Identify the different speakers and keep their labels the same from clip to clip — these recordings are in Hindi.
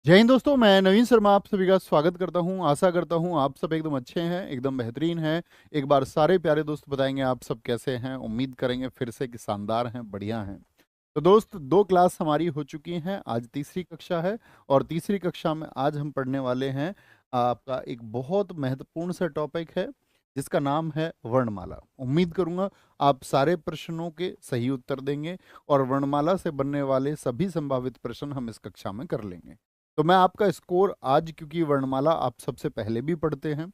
Speaker 1: जय हिंद दोस्तों, मैं नवीन शर्मा आप सभी का स्वागत करता हूं। आशा करता हूं आप सब एकदम अच्छे हैं, एकदम बेहतरीन हैं। एक बार सारे प्यारे दोस्त बताएंगे आप सब कैसे हैं। उम्मीद करेंगे फिर से कि शानदार हैं, बढ़िया हैं। तो दोस्त, दो क्लास हमारी हो चुकी हैं, आज तीसरी कक्षा है। और तीसरी कक्षा में आज हम पढ़ने वाले हैं आपका एक बहुत महत्वपूर्ण सा टॉपिक है जिसका नाम है वर्णमाला। उम्मीद करूंगा आप सारे प्रश्नों के सही उत्तर देंगे और वर्णमाला से बनने वाले सभी संभावित प्रश्न हम इस कक्षा में कर लेंगे। तो मैं आपका स्कोर आज, क्योंकि वर्णमाला आप सबसे पहले भी पढ़ते हैं,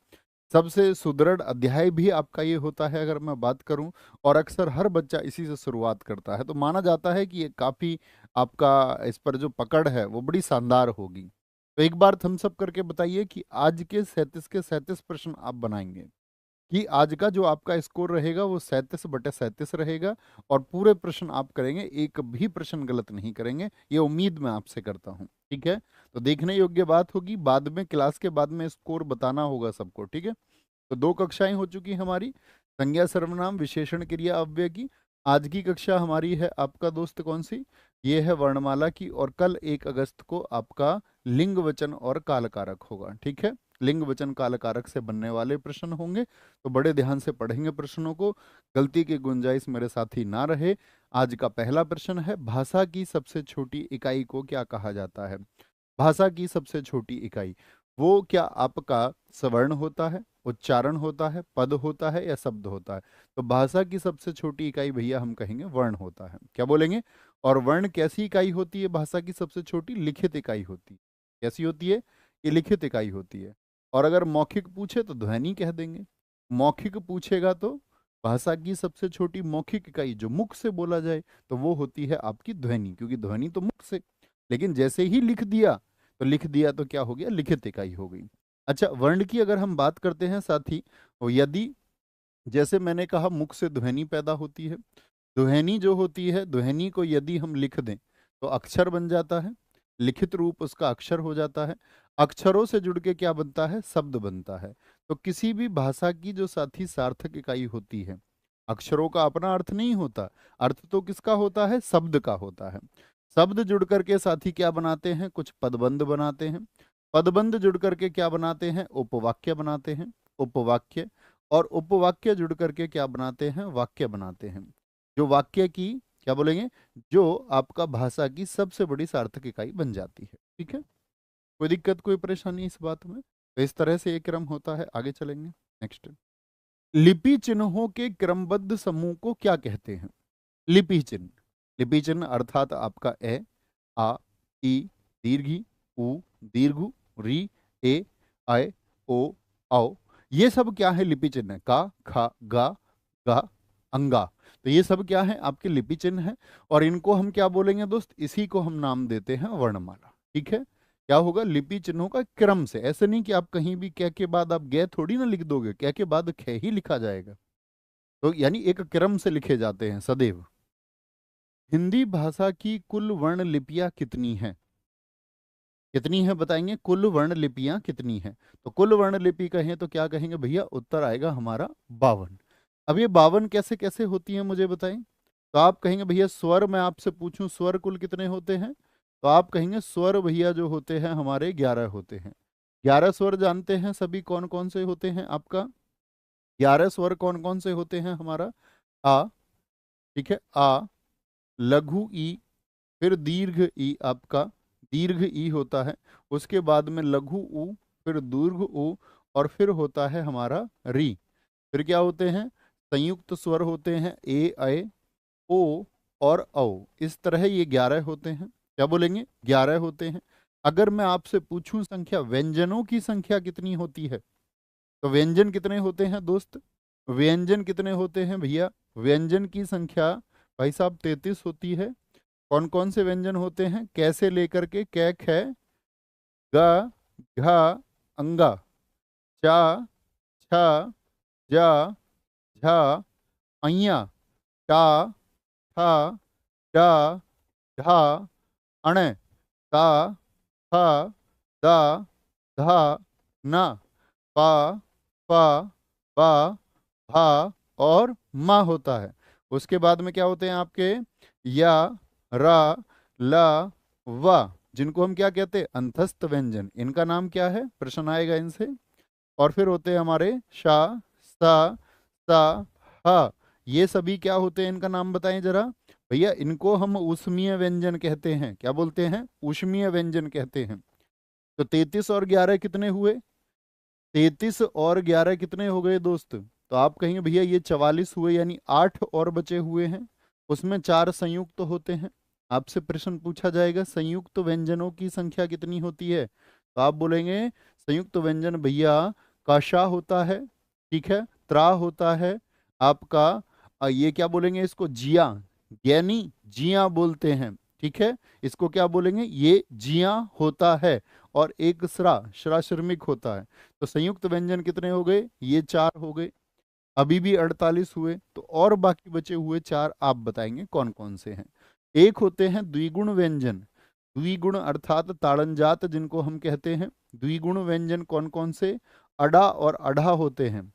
Speaker 1: सबसे सुदृढ़ अध्याय भी आपका ये होता है अगर मैं बात करूं, और अक्सर हर बच्चा इसी से शुरुआत करता है, तो माना जाता है कि ये काफ़ी आपका इस पर जो पकड़ है वो बड़ी शानदार होगी। तो एक बार थम्स अप करके बताइए कि आज के 37 के 37 प्रश्न आप बनाएंगे, कि आज का जो आपका स्कोर रहेगा वो 37/37 रहेगा। और पूरे प्रश्न आप करेंगे, एक भी प्रश्न गलत नहीं करेंगे, ये उम्मीद मैं आपसे करता हूँ। ठीक है, तो देखने योग्य बात होगी। बाद में क्लास के बाद में स्कोर बताना होगा सबको। ठीक है, तो दो कक्षाएं हो चुकी हमारी, संज्ञा सर्वनाम विशेषण क्रिया अव्यय की। आज की कक्षा हमारी है आपका दोस्त कौन सी, ये है वर्णमाला की। और कल 1 अगस्त को आपका लिंग वचन और कालकारक होगा। ठीक है, लिंग वचन कालकारक से बनने वाले प्रश्न होंगे, तो बड़े ध्यान से पढ़ेंगे प्रश्नों को, गलती की गुंजाइश मेरे साथी ना रहे। आज का पहला प्रश्न है, भाषा की सबसे छोटी इकाई को क्या कहा जाता है। भाषा की सबसे छोटी इकाई, वो क्या आपका स्वर्ण होता है, उच्चारण होता है, पद होता है, या शब्द होता है। तो भाषा की सबसे छोटी इकाई भैया हम कहेंगे वर्ण होता है। क्या बोलेंगे? और वर्ण कैसी इकाई होती है? भाषा की सबसे छोटी लिखित इकाई होती है। कैसी होती है? ये लिखित इकाई होती है। और अगर मौखिक पूछे तो ध्वनि कह देंगे। मौखिक पूछेगा तो भाषा की सबसे छोटी मौखिक इकाई जो मुख से बोला जाए तो वो होती है आपकी ध्वनि, क्योंकि ध्वनि तो मुख से। लेकिन जैसे ही लिख दिया तो लिख दिया तो क्या हो गया? लिखित इकाई हो गई। अच्छा, वर्ण की अगर हम बात करते हैं साथी, तो यदि जैसे मैंने कहा मुख से ध्वनि पैदा होती है, ध्वनि जो होती है, ध्वनि को यदि हम लिख दें तो अक्षर बन जाता है, लिखित रूप उसका अक्षर हो जाता है। अक्षरों से जुड़ के क्या बनता है? शब्द बनता है। तो किसी भी भाषा की जो साथी सार्थक इकाई होती है, अक्षरों का अपना अर्थ नहीं होता, अर्थ तो किसका होता है? शब्द का होता है। शब्द जुड़ करके साथी क्या बनाते हैं? कुछ पदबंध बनाते हैं। पदबंध जुड़ करके क्या बनाते हैं? उपवाक्य बनाते हैं। उपवाक्य और उपवाक्य जुड़ करके क्या बनाते हैं? वाक्य बनाते हैं। जो वाक्य की क्या बोलेंगे, जो आपका भाषा की सबसे बड़ी सार्थक इकाई बन जाती है। ठीक है, कोई दिक्कत, कोई परेशानी इस बात में? तो इस तरह से ये क्रम होता है। आगे चलेंगे। नेक्स्ट, लिपि चिन्हों के क्रमबद्ध समूह को क्या कहते हैं? लिपि चिन्ह। लिपि चिन्ह अर्थात आपका ए, आ, ई, दीर्घी, उ, दीर्घु, री, ए, ऐ, ओ, औ, ये सब क्या है? लिपि चिन्ह। का, खा, गा, गा, अंगा। तो ये सब क्या है? आपके लिपि चिन्ह है। और इनको हम क्या बोलेंगे दोस्त? इसी को हम नाम देते हैं वर्णमाला। ठीक है, क्या होगा? लिपि चिन्हों का क्रम से। ऐसे नहीं कि आप कहीं भी कै के बाद आप गे थोड़ी ना लिख दोगे, कै के बाद खे ही लिखा जाएगा। तो यानी एक क्रम से लिखे जाते हैं सदैव। हिंदी भाषा की कुल वर्ण लिपियां कितनी हैं? कितनी है बताएंगे? कुल वर्ण लिपियां कितनी हैं? तो कुल वर्ण लिपि कहें तो क्या कहेंगे भैया? उत्तर आएगा हमारा 52। अब ये 52 कैसे कैसे होती हैं मुझे बताएं। तो आप कहेंगे भैया स्वर, मैं आपसे पूछूं स्वर कुल कितने होते हैं? तो आप कहेंगे स्वर भैया जो होते हैं हमारे 11 होते हैं। 11 स्वर जानते हैं सभी कौन कौन से होते हैं आपका? 11 स्वर कौन कौन से होते हैं हमारा? आ, ठीक है, आ, लघु ई, फिर दीर्घ ई, आपका दीर्घ ई होता है। उसके बाद में लघु उ, फिर दीर्घ उ, और फिर होता है हमारा री। फिर क्या होते हैं? संयुक्त स्वर होते हैं ए, ऐ, ओ और औ। इस तरह ये 11 होते हैं। क्या बोलेंगे? 11 होते हैं। अगर मैं आपसे पूछूं संख्या, व्यंजनों की संख्या कितनी होती है? तो व्यंजन कितने होते हैं दोस्त? व्यंजन कितने होते हैं भैया? व्यंजन की संख्या भाई साहब 33 होती है। कौन कौन से व्यंजन होते हैं? कैसे लेकर के कै, ख, ग, घ, अंगा, चा, छ, जा, झा, अइया, टा, ठा, डा, ढा, अण, ता, था, दा, धा, ना, पा, पा, बा, भा और मा होता है। उसके बाद में क्या होते हैं आपके? या, रा, ला, वा। जिनको हम क्या कहते हैं, अंतस्थ व्यंजन। इनका नाम क्या है, प्रश्न आएगा इनसे। और फिर होते हैं हमारे शा, सा, सा, हा। ये सभी क्या होते हैं, इनका नाम बताएं जरा। भैया इनको हम ऊष्मीय व्यंजन कहते हैं। क्या बोलते हैं, ऊष्मीय व्यंजन कहते हैं। तो 33 और 11 कितने हुए, 33 और 11 कितने हो गए दोस्त। तो आप कहेंगे भैया ये 44 हुए, यानी 8 और बचे हुए हैं। उसमें 4 संयुक्त होते हैं। आपसे प्रश्न पूछा जाएगा संयुक्त व्यंजनों की संख्या कितनी होती है, तो आप बोलेंगे संयुक्त व्यंजन भैया काशा होता है, ठीक है, त्रा होता है आपका, ये क्या बोलेंगे इसको, जिया, यानी जिया बोलते हैं, ठीक है। इसको क्या बोलेंगे, ये जिया होता है। और एक श्रा श्रमिक होता है। तो संयुक्त व्यंजन कितने हो गए, ये 4 हो गए। अभी भी 48 हुए, तो और बाकी बचे हुए 4 आप बताएंगे कौन कौन से हैं। एक होते हैं द्विगुण व्यंजन, द्विगुण अर्थात ताड़नजात जिनको हम कहते हैं। द्विगुण व्यंजन कौन कौन से, अडा और अढ़ा होते हैं,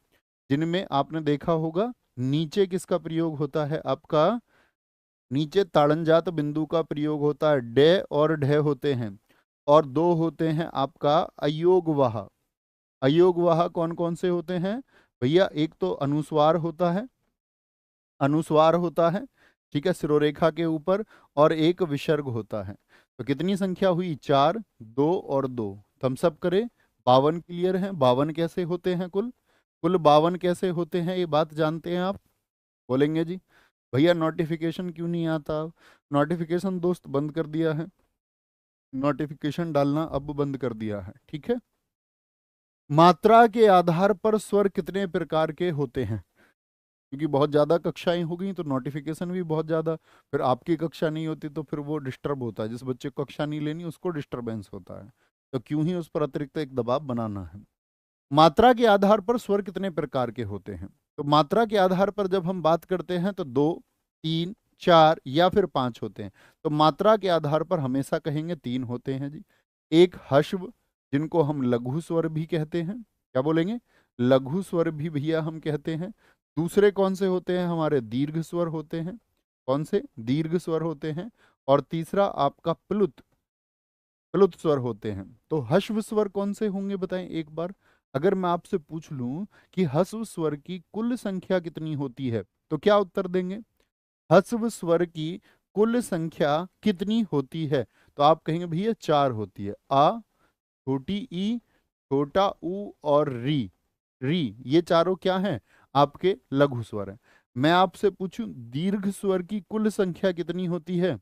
Speaker 1: जिनमें आपने देखा होगा नीचे किसका प्रयोग होता है आपका, नीचे ताड़नजात बिंदु का प्रयोग होता है, डे और ढे होते हैं। और 2 होते हैं आपका अयोगवाह। अयोगवाह कौन कौन से होते हैं भैया, एक तो अनुस्वार होता है, अनुस्वार होता है, ठीक है, सिरोरेखा के ऊपर। और एक विसर्ग होता है। तो कितनी संख्या हुई, 4, 2 और 2। थम्स अप करें। 52 क्लियर है, 52 कैसे होते हैं, कुल कुल 52 कैसे होते हैं, ये बात जानते हैं आप, बोलेंगे जी। भैया नोटिफिकेशन क्यों नहीं आता, नोटिफिकेशन दोस्त बंद कर दिया है, नोटिफिकेशन डालना अब बंद कर दिया है, ठीक है। मात्रा के आधार पर स्वर कितने प्रकार के होते हैं, क्योंकि बहुत ज़्यादा कक्षाएं हो गई तो नोटिफिकेशन भी बहुत ज़्यादा, फिर आपकी कक्षा नहीं होती तो फिर वो डिस्टर्ब होता है, जिस बच्चे को कक्षा नहीं लेनी उसको डिस्टरबेंस होता है। तो क्यों ही उस पर अतिरिक्त एक दबाव बनाना है। मात्रा के आधार पर स्वर कितने प्रकार के होते हैं, तो मात्रा के आधार पर जब हम बात करते हैं तो 2, 3, 4 या फिर 5 होते हैं। तो मात्रा के आधार पर हमेशा कहेंगे 3 होते हैं जी। एक हश्व, जिनको हम लघु स्वर भी कहते हैं, क्या बोलेंगे, लघु स्वर भी भैया हम कहते हैं। दूसरे कौन से होते हैं, हमारे दीर्घ स्वर होते हैं, कौन से, दीर्घ स्वर होते हैं। और तीसरा आपका प्लुत, प्लुत स्वर होते हैं। तो हश्व स्वर कौन से होंगे बताएं एक बार। अगर मैं आपसे पूछ लूं कि हस्व स्वर की कुल संख्या कितनी होती है, तो क्या उत्तर देंगे, हस्व स्वर की कुल संख्या कितनी होती है, तो आप कहेंगे भैया 4 होती है। आ, छोटी ई, छोटा ऊ और री, री, ये चारों क्या हैं, आपके लघु स्वर हैं। मैं आपसे पूछूं दीर्घ स्वर की कुल संख्या कितनी होती है,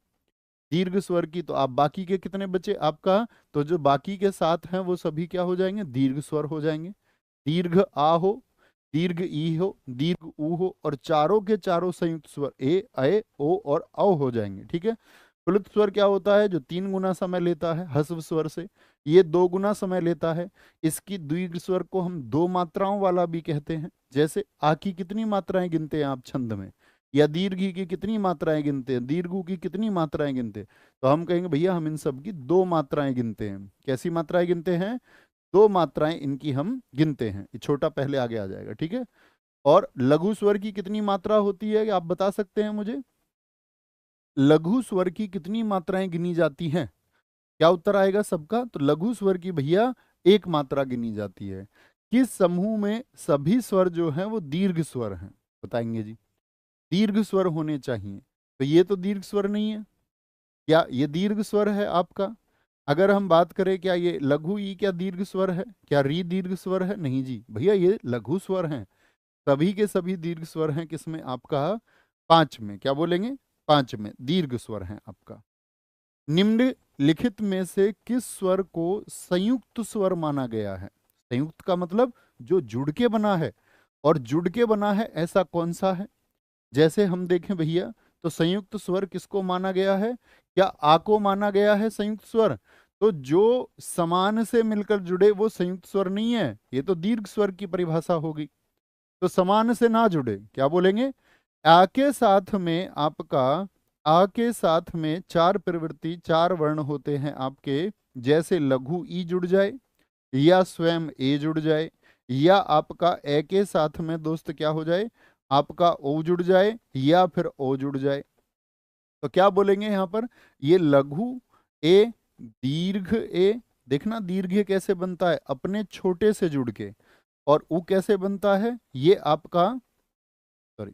Speaker 1: दीर्घ स्वर की, तो आप बाकी के कितने बचे आपका, तो जो बाकी के 7 हैं वो सभी क्या हो जाएंगे, दीर्घ स्वर हो जाएंगे। दीर्घ आ हो, दीर्घ ई हो, दीर्घ ऊ हो, और चारों के चारों संयुक्त स्वर ए, ऐ, ओ और औ हो जाएंगे, ठीक है। प्लुत स्वर क्या होता है, जो 3 गुना समय लेता है हस्व स्वर से, ये 2 गुना समय लेता है। इसकी दीर्घ स्वर को हम 2 मात्राओं वाला भी कहते हैं। जैसे आ की कितनी मात्राएं गिनते हैं आप छंद में, या दीर्घ की कितनी मात्राएं गिनते हैं, दीर्घ की कितनी मात्राएं गिनते हैं, तो हम कहेंगे भैया हम इन सब की 2 मात्राएं गिनते हैं। कैसी मात्राएं गिनते हैं, 2 मात्राएं इनकी हम गिनते हैं। ये छोटा पहले आगे आ जाएगा, ठीक है। और लघु स्वर की कितनी मात्रा होती है, आप बता सकते हैं मुझे, लघु स्वर की कितनी मात्राएं गिनी जाती हैं, क्या उत्तर आएगा सबका, तो लघु स्वर की भैया 1 मात्रा गिनी जाती है। किस समूह में सभी स्वर जो हैं वो दीर्घ स्वर हैं, बताएंगे जी, दीर्घ स्वर होने चाहिए। तो ये तो दीर्घ स्वर नहीं है, क्या ये दीर्घ स्वर है आपका। अगर हम बात करें क्या ये लघु ई क्या दीर्घ स्वर है, क्या री दीर्घ स्वर है, नहीं जी भैया ये लघु स्वर हैं। सभी के सभी दीर्घ स्वर हैं, किसमें आपका, 5 में, क्या बोलेंगे, 5 में दीर्घ स्वर हैं आपका। निम्नलिखित में से किस स्वर को संयुक्त स्वर माना गया है, संयुक्त का मतलब जो जुड़ के बना है, और जुड़ के बना है ऐसा कौन सा है। जैसे हम देखें भैया, तो संयुक्त स्वर किसको माना गया है, क्या आ को माना गया है संयुक्त स्वर। तो जो समान से मिलकर जुड़े वो संयुक्त स्वर नहीं है, ये तो दीर्घ स्वर की परिभाषा होगी। तो समान से ना जुड़े, क्या बोलेंगे, आ के साथ में आपका, आ के साथ में 4 प्रवृत्ति 4 वर्ण होते हैं आपके। जैसे लघु ई जुड़ जाए, या स्वयं ए जुड़ जाए, या आपका ए के साथ में दोस्त क्या हो जाए, आपका ओ जुड़ जाए, या फिर ओ जुड़ जाए। तो क्या बोलेंगे यहां पर, ये लघु ए दीर्घ ए, देखना दीर्घ ए कैसे बनता है, अपने छोटे से जुड़ के, और उ कैसे बनता है, ये आपका, सॉरी,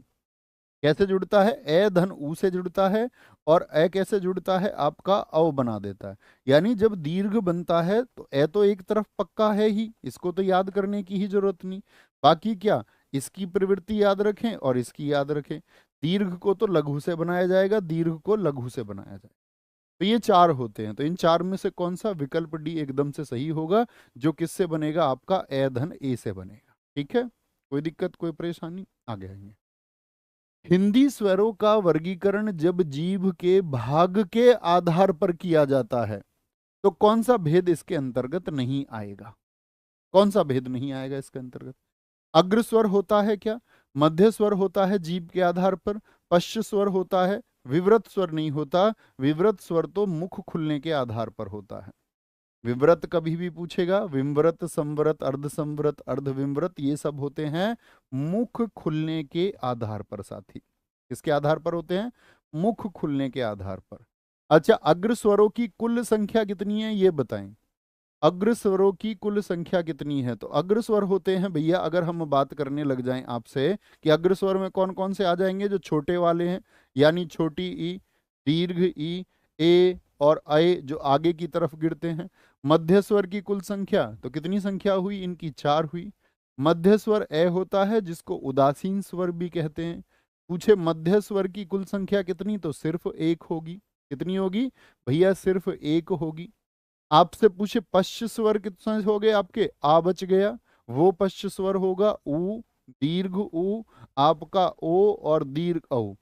Speaker 1: कैसे जुड़ता है, ए धन ऊ से जुड़ता है, और ए कैसे जुड़ता है, आपका अव बना देता है। यानी जब दीर्घ बनता है तो ए तो एक तरफ पक्का है ही, इसको तो याद करने की ही जरूरत नहीं, बाकी क्या, इसकी प्रवृत्ति याद रखें और इसकी याद रखें। दीर्घ को तो लघु से बनाया जाएगा, दीर्घ को लघु से बनाया जाएगा। तो ये चार होते हैं, तो इन चार में से कौन सा, विकल्प डी एकदम से सही होगा, जो किससे बनेगा, आपका ए धन ए से बनेगा। ठीक है, कोई दिक्कत कोई परेशानी, आगे आएंगे। हिंदी स्वरों का वर्गीकरण जब जीभ के भाग के आधार पर किया जाता है तो कौन सा भेद इसके अंतर्गत नहीं आएगा, कौन सा भेद नहीं आएगा इसके अंतर्गत। अग्र स्वर होता है क्या, मध्य स्वर होता है जीभ के आधार पर, पश्च स्वर होता है, विव्रत स्वर नहीं होता। विव्रत स्वर तो मुख खुलने के आधार पर होता है। विव्रत कभी भी पूछेगा, विम्व्रत, संव्रत, अर्ध संव्रत, अर्ध विम्व्रत, ये सब होते हैं मुख खुलने के आधार पर साथी। किसके आधार पर होते हैं, मुख खुलने के आधार पर। अच्छा, अग्र स्वरों की कुल संख्या कितनी है ये बताएं, अग्र स्वरों की कुल संख्या कितनी है। तो अग्र स्वर होते हैं भैया, अगर हम बात करने लग जाएं आपसे कि अग्र स्वर में कौन कौन से आ जाएंगे, जो छोटे वाले हैं, यानी छोटी ई, दीर्घ ई, ए और अय जो आगे की तरफ गिरते हैं। मध्य स्वर की कुल संख्या, तो कितनी संख्या हुई इनकी, चार हुई। मध्य स्वर ए होता है जिसको उदासीन स्वर भी कहते हैं। पूछे मध्य स्वर की कुल संख्या कितनी, तो सिर्फ एक होगी। कितनी होगी भैया, सिर्फ एक होगी। आपसे पूछे पश्च स्वर कितने हो गए आपके, आ बच गया, वो पश्च स्वर होगा ऊ, दीर्घ ऊ, आपका ओ और दीर्घ औ।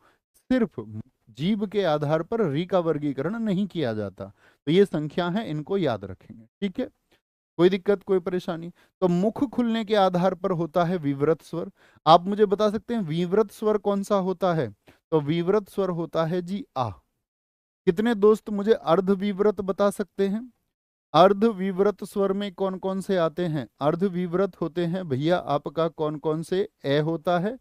Speaker 1: सिर्फ जीभ के आधार पर री का वर्गीकरण नहीं किया जाता। तो ये संख्या है, इनको याद रखेंगे। ठीक है, कोई दिक्कत कोई परेशानी। तो मुख खुलने के आधार पर होता है विव्रत स्वर। आप मुझे बता सकते हैं विव्रत स्वर कौन सा होता है, तो विव्रत स्वर होता है जी आ। कितने दोस्त मुझे अर्ध विव्रत बता सकते हैं, अर्ध विव्रत स्वर में कौन कौन से आते हैं। अर्ध विव्रत होते हैं भैया आपका कौन कौन से, ए होता है,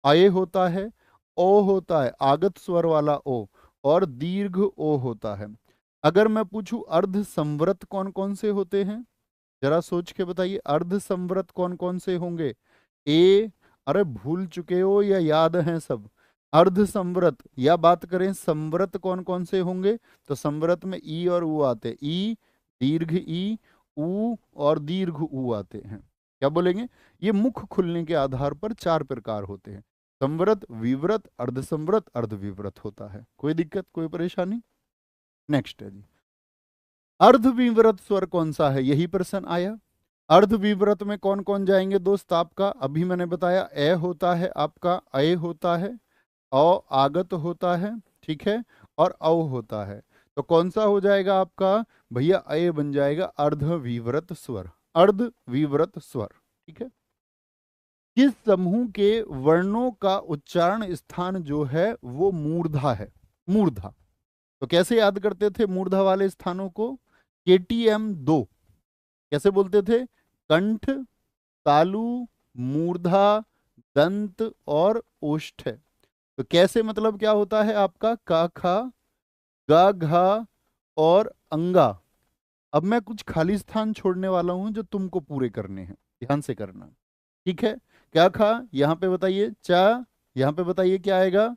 Speaker 1: अय होता है, ओ होता है आगत स्वर वाला ओ, और दीर्घ ओ होता है। अगर मैं पूछूं अर्ध संव्रत कौन कौन से होते हैं, जरा सोच के बताइए, अर्ध संव्रत कौन कौन से होंगे। ए, अरे भूल चुके हो या याद हैं सब। अर्ध संव्रत, या बात करें संव्रत कौन कौन से होंगे, तो संव्रत में ई और ऊ आते, ई, दीर्घ ई, ऊ और दीर्घ ऊ आते हैं। क्या बोलेंगे, ये मुख खुलने के आधार पर चार प्रकार होते हैं, संव्रत, विव्रत, अर्ध संव्रत, अर्ध विव्रत होता है। कोई दिक्कत कोई परेशानी। नेक्स्ट है जी, अर्धविव्रत स्वर कौन सा है, यही प्रश्न आया। अर्धविव्रत में कौन कौन जाएंगे दोस्त आपका, अभी मैंने बताया, ए होता है आपका, अय होता है, औ आगत होता है, ठीक है, और औ होता है। तो कौन सा हो जाएगा आपका भैया, अय बन जाएगा अर्धविव्रत स्वर, अर्धविव्रत स्वर। ठीक है, किस समूह के वर्णों का उच्चारण स्थान जो है वो मूर्धा है, मूर्धा। तो कैसे याद करते थे मूर्धा वाले स्थानों को, KTM 2 कैसे बोलते थे, कंठ, तालु, मूर्धा, दंत और ओष्ठ। तो कैसे मतलब क्या होता है आपका, का खा, गा घा और अंगा। अब मैं कुछ खाली स्थान छोड़ने वाला हूं जो तुमको पूरे करने हैं, ध्यान से करना। ठीक है, क्या खा, यहां पे बताइए, चा, यहां पे बताइए क्या आएगा,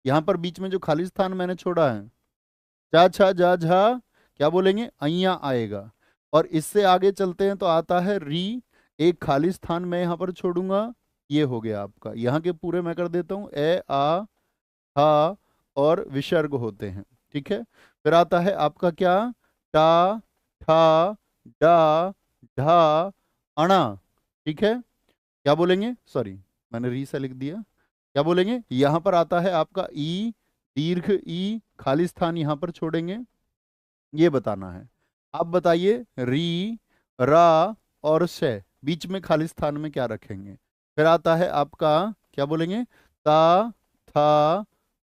Speaker 1: यहां पर बीच में जो खाली स्थान मैंने छोड़ा है, चा छा जा झा, क्या बोलेंगे, अय्या आएगा। और इससे आगे चलते हैं तो आता है री, एक खाली स्थान मैं यहां पर छोड़ूंगा, ये हो गया आपका, यहाँ के पूरे मैं कर देता हूं, ए आ हा और विसर्ग होते हैं। ठीक है, फिर आता है आपका क्या, टा, ठा, डा, ढा, अणा। ठीक है, क्या बोलेंगे, सॉरी मैंने री से लिख दिया, क्या बोलेंगे, यहां पर आता है आपका ई, दीर्घ ई, खाली स्थान यहां पर छोड़ेंगे, ये बताना है। आप बताइए री, रा और शे, बीच में खाली स्थान में क्या रखेंगे। फिर आता है आपका, क्या बोलेंगे, ता, था,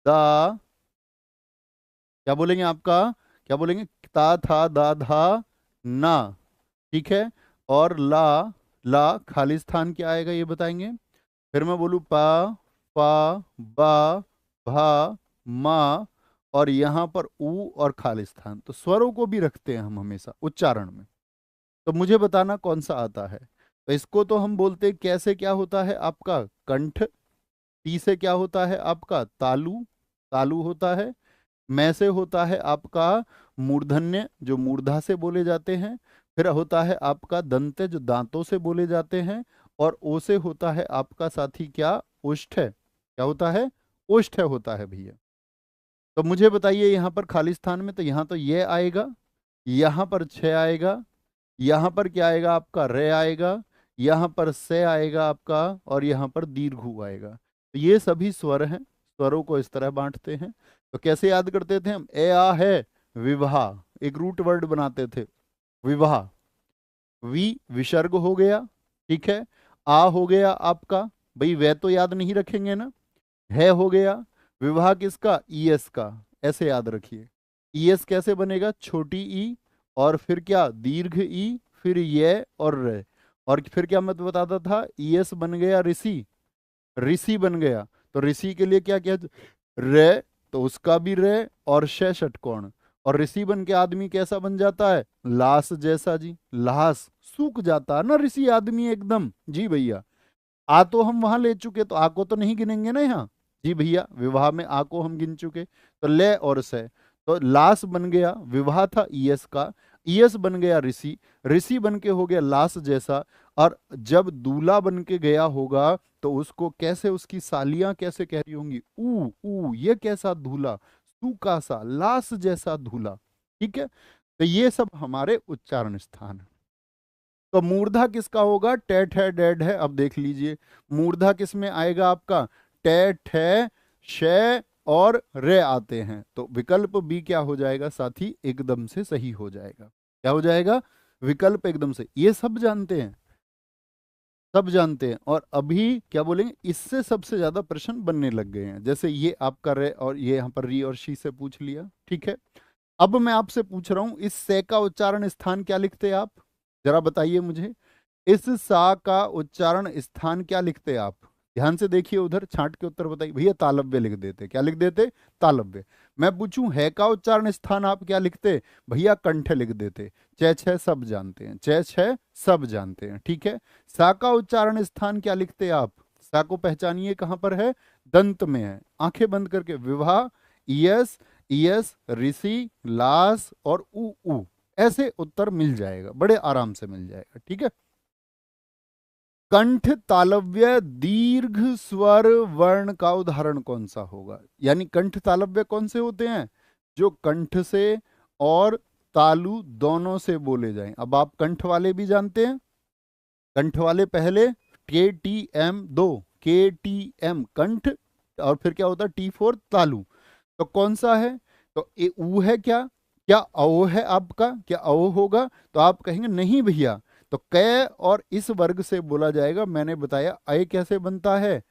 Speaker 1: दा, क्या बोलेंगे आपका, क्या बोलेंगे, ता था दा धा ना। ठीक है, और ला, ला खाली स्थान क्या आएगा ये बताएंगे। फिर मैं बोलूँ पा, पा, बा, भा, मा और यहाँ पर ऊ और खालिस्तान। तो स्वरों को भी रखते हैं हम हमेशा उच्चारण में। तो मुझे बताना कौन सा आता है। तो इसको तो हम बोलते हैं कैसे, क्या होता है आपका कंठ। टी से क्या होता है आपका तालु, तालु होता है। मैं से होता है आपका मूर्धन्य, जो मूर्धा से बोले जाते हैं। फिर होता है आपका दंत, जो दांतों से बोले जाते हैं। और ओ से होता है आपका साथी क्या, ओष्ठ। क्या होता है, ओष्ठ होता है भैया। तो मुझे बताइए यहाँ पर खालिस्तान में, तो यहाँ तो ये आएगा, यहाँ पर छ आएगा, यहाँ पर क्या आएगा आपका रे आएगा, यहाँ पर से आएगा आपका, और यहाँ पर दीर्घ आएगा। तो ये सभी स्वर हैं, स्वरों को इस तरह बांटते हैं। तो कैसे याद करते थे हम, ए आ है विवाह, एक रूट वर्ड बनाते थे विवाह। वी विसर्ग हो गया, ठीक है। आ हो गया आपका, भाई वे तो याद नहीं रखेंगे ना। है हो गया, विवाह किसका, ईएस का, ऐसे याद रखिए। ईएस कैसे बनेगा, छोटी ई, और फिर क्या दीर्घ ई, फिर ये और रे। और फिर क्या मैं तो बताता था, ईएस बन गया ऋषि, ऋषि बन गया। तो ऋषि के लिए क्या क्या, रे, तो उसका भी रे, और शय षटकोण। और ऋषि बन के आदमी कैसा बन जाता है, लाश जैसा जी, लाश सूख जाता है ना ऋषि आदमी एकदम। जी भैया, आ तो हम वहां ले चुके, तो आ को तो नहीं गिनेंगे ना यहाँ। जी भैया, विवाह में आ को हम गिन चुके। तो ले और से, तो लाश बन गया, विवाह था ईएस का, ईएस बन गया ऋषि, ऋषि बन के हो गया लाश जैसा। और जब दूल्हा बन के गया होगा, तो उसको कैसे, उसकी सालियां कैसे कह रही होंगी, ऊ ये कैसा दूल्हा, सूखा सा लाश जैसा दूल्हा। ठीक है, तो ये सब हमारे उच्चारण स्थान है। तो मूर्धा किसका होगा, टेट है डेड है। अब देख लीजिए मूर्धा किस में आएगा आपका, टेट है, शय और रे आते हैं। तो विकल्प बी क्या हो जाएगा साथी, एकदम से सही हो जाएगा। क्या हो जाएगा, विकल्प एकदम से। ये सब जानते हैं, सब जानते हैं। और अभी क्या बोलेंगे, इससे सबसे ज्यादा प्रश्न बनने लग गए हैं। जैसे ये आपका रे, और ये यहाँ पर री और शी से पूछ लिया, ठीक है। अब मैं आपसे पूछ रहा हूं, इस से का उच्चारण स्थान क्या लिखते हैं आप, जरा बताइए मुझे। इस सा का उच्चारण स्थान क्या लिखते आप, ध्यान से देखिए उधर, छांट के उत्तर बताइए। भैया तालव्य लिख देते, क्या लिख देते, तालव्य। मैं पूछूं है का उच्चारण स्थान आप क्या लिखते, भैया कंठ लिख देते। च छ सब जानते हैं, च छ सब जानते हैं, ठीक है। सा का उच्चारण स्थान क्या लिखते आप, सा को पहचानिए कहां पर है, दंत में है। आंखें बंद करके, विवाह, ईयस, ईयस, ऋषि, लाश और ऊ, ऐसे उत्तर मिल जाएगा, बड़े आराम से मिल जाएगा, ठीक है। कंठ तालव्य दीर्घ स्वर वर्ण का उदाहरण कौन सा होगा, यानी कंठ तालव्य कौन से होते हैं, जो कंठ से और तालु दोनों से बोले जाएं। अब आप कंठ वाले भी जानते हैं, कंठ वाले पहले के टी एम, दो के टी एम कंठ, और फिर क्या होता है टी फोर तालु। तो कौन सा है, तो ए ऊ है क्या, क्या औ है आपका, क्या औ होगा, तो आप कहेंगे नहीं भैया। तो कै और इस वर्ग से बोला जाएगा। मैंने बताया अय कैसे बनता है,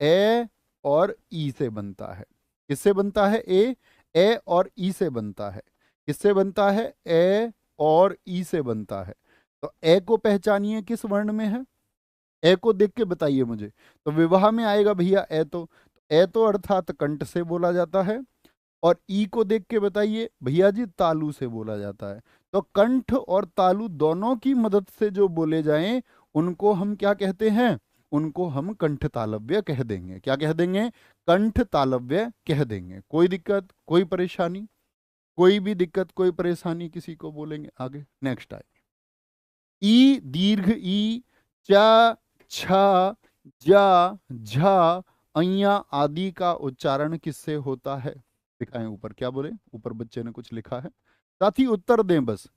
Speaker 1: ए और ई से बनता है। किससे बनता है, ए और ई से बनता है। किससे बनता है, ए और ई से बनता है। तो ए को पहचानिए किस वर्ण में है, ए को देख के बताइए मुझे। तो विवाह में आएगा भैया ए, तो ए तो अर्थात कंठ से बोला जाता है। और ई को देख के बताइए भैया जी, तालु से बोला जाता है। तो कंठ और तालु दोनों की मदद से जो बोले जाएं, उनको हम क्या कहते हैं, उनको हम कंठ तालव्य कह देंगे। क्या कह देंगे, कंठ तालव्य कह देंगे। कोई दिक्कत, कोई परेशानी, कोई भी दिक्कत, कोई परेशानी किसी को बोलेंगे आगे। नेक्स्ट आए, ई दीर्घ ई, च छ जा झा अय्या आदि का उच्चारण किससे होता है, दिखाएं ऊपर, क्या बोले, ऊपर बच्चे ने कुछ लिखा है, साथ ही उत्तर दें बस।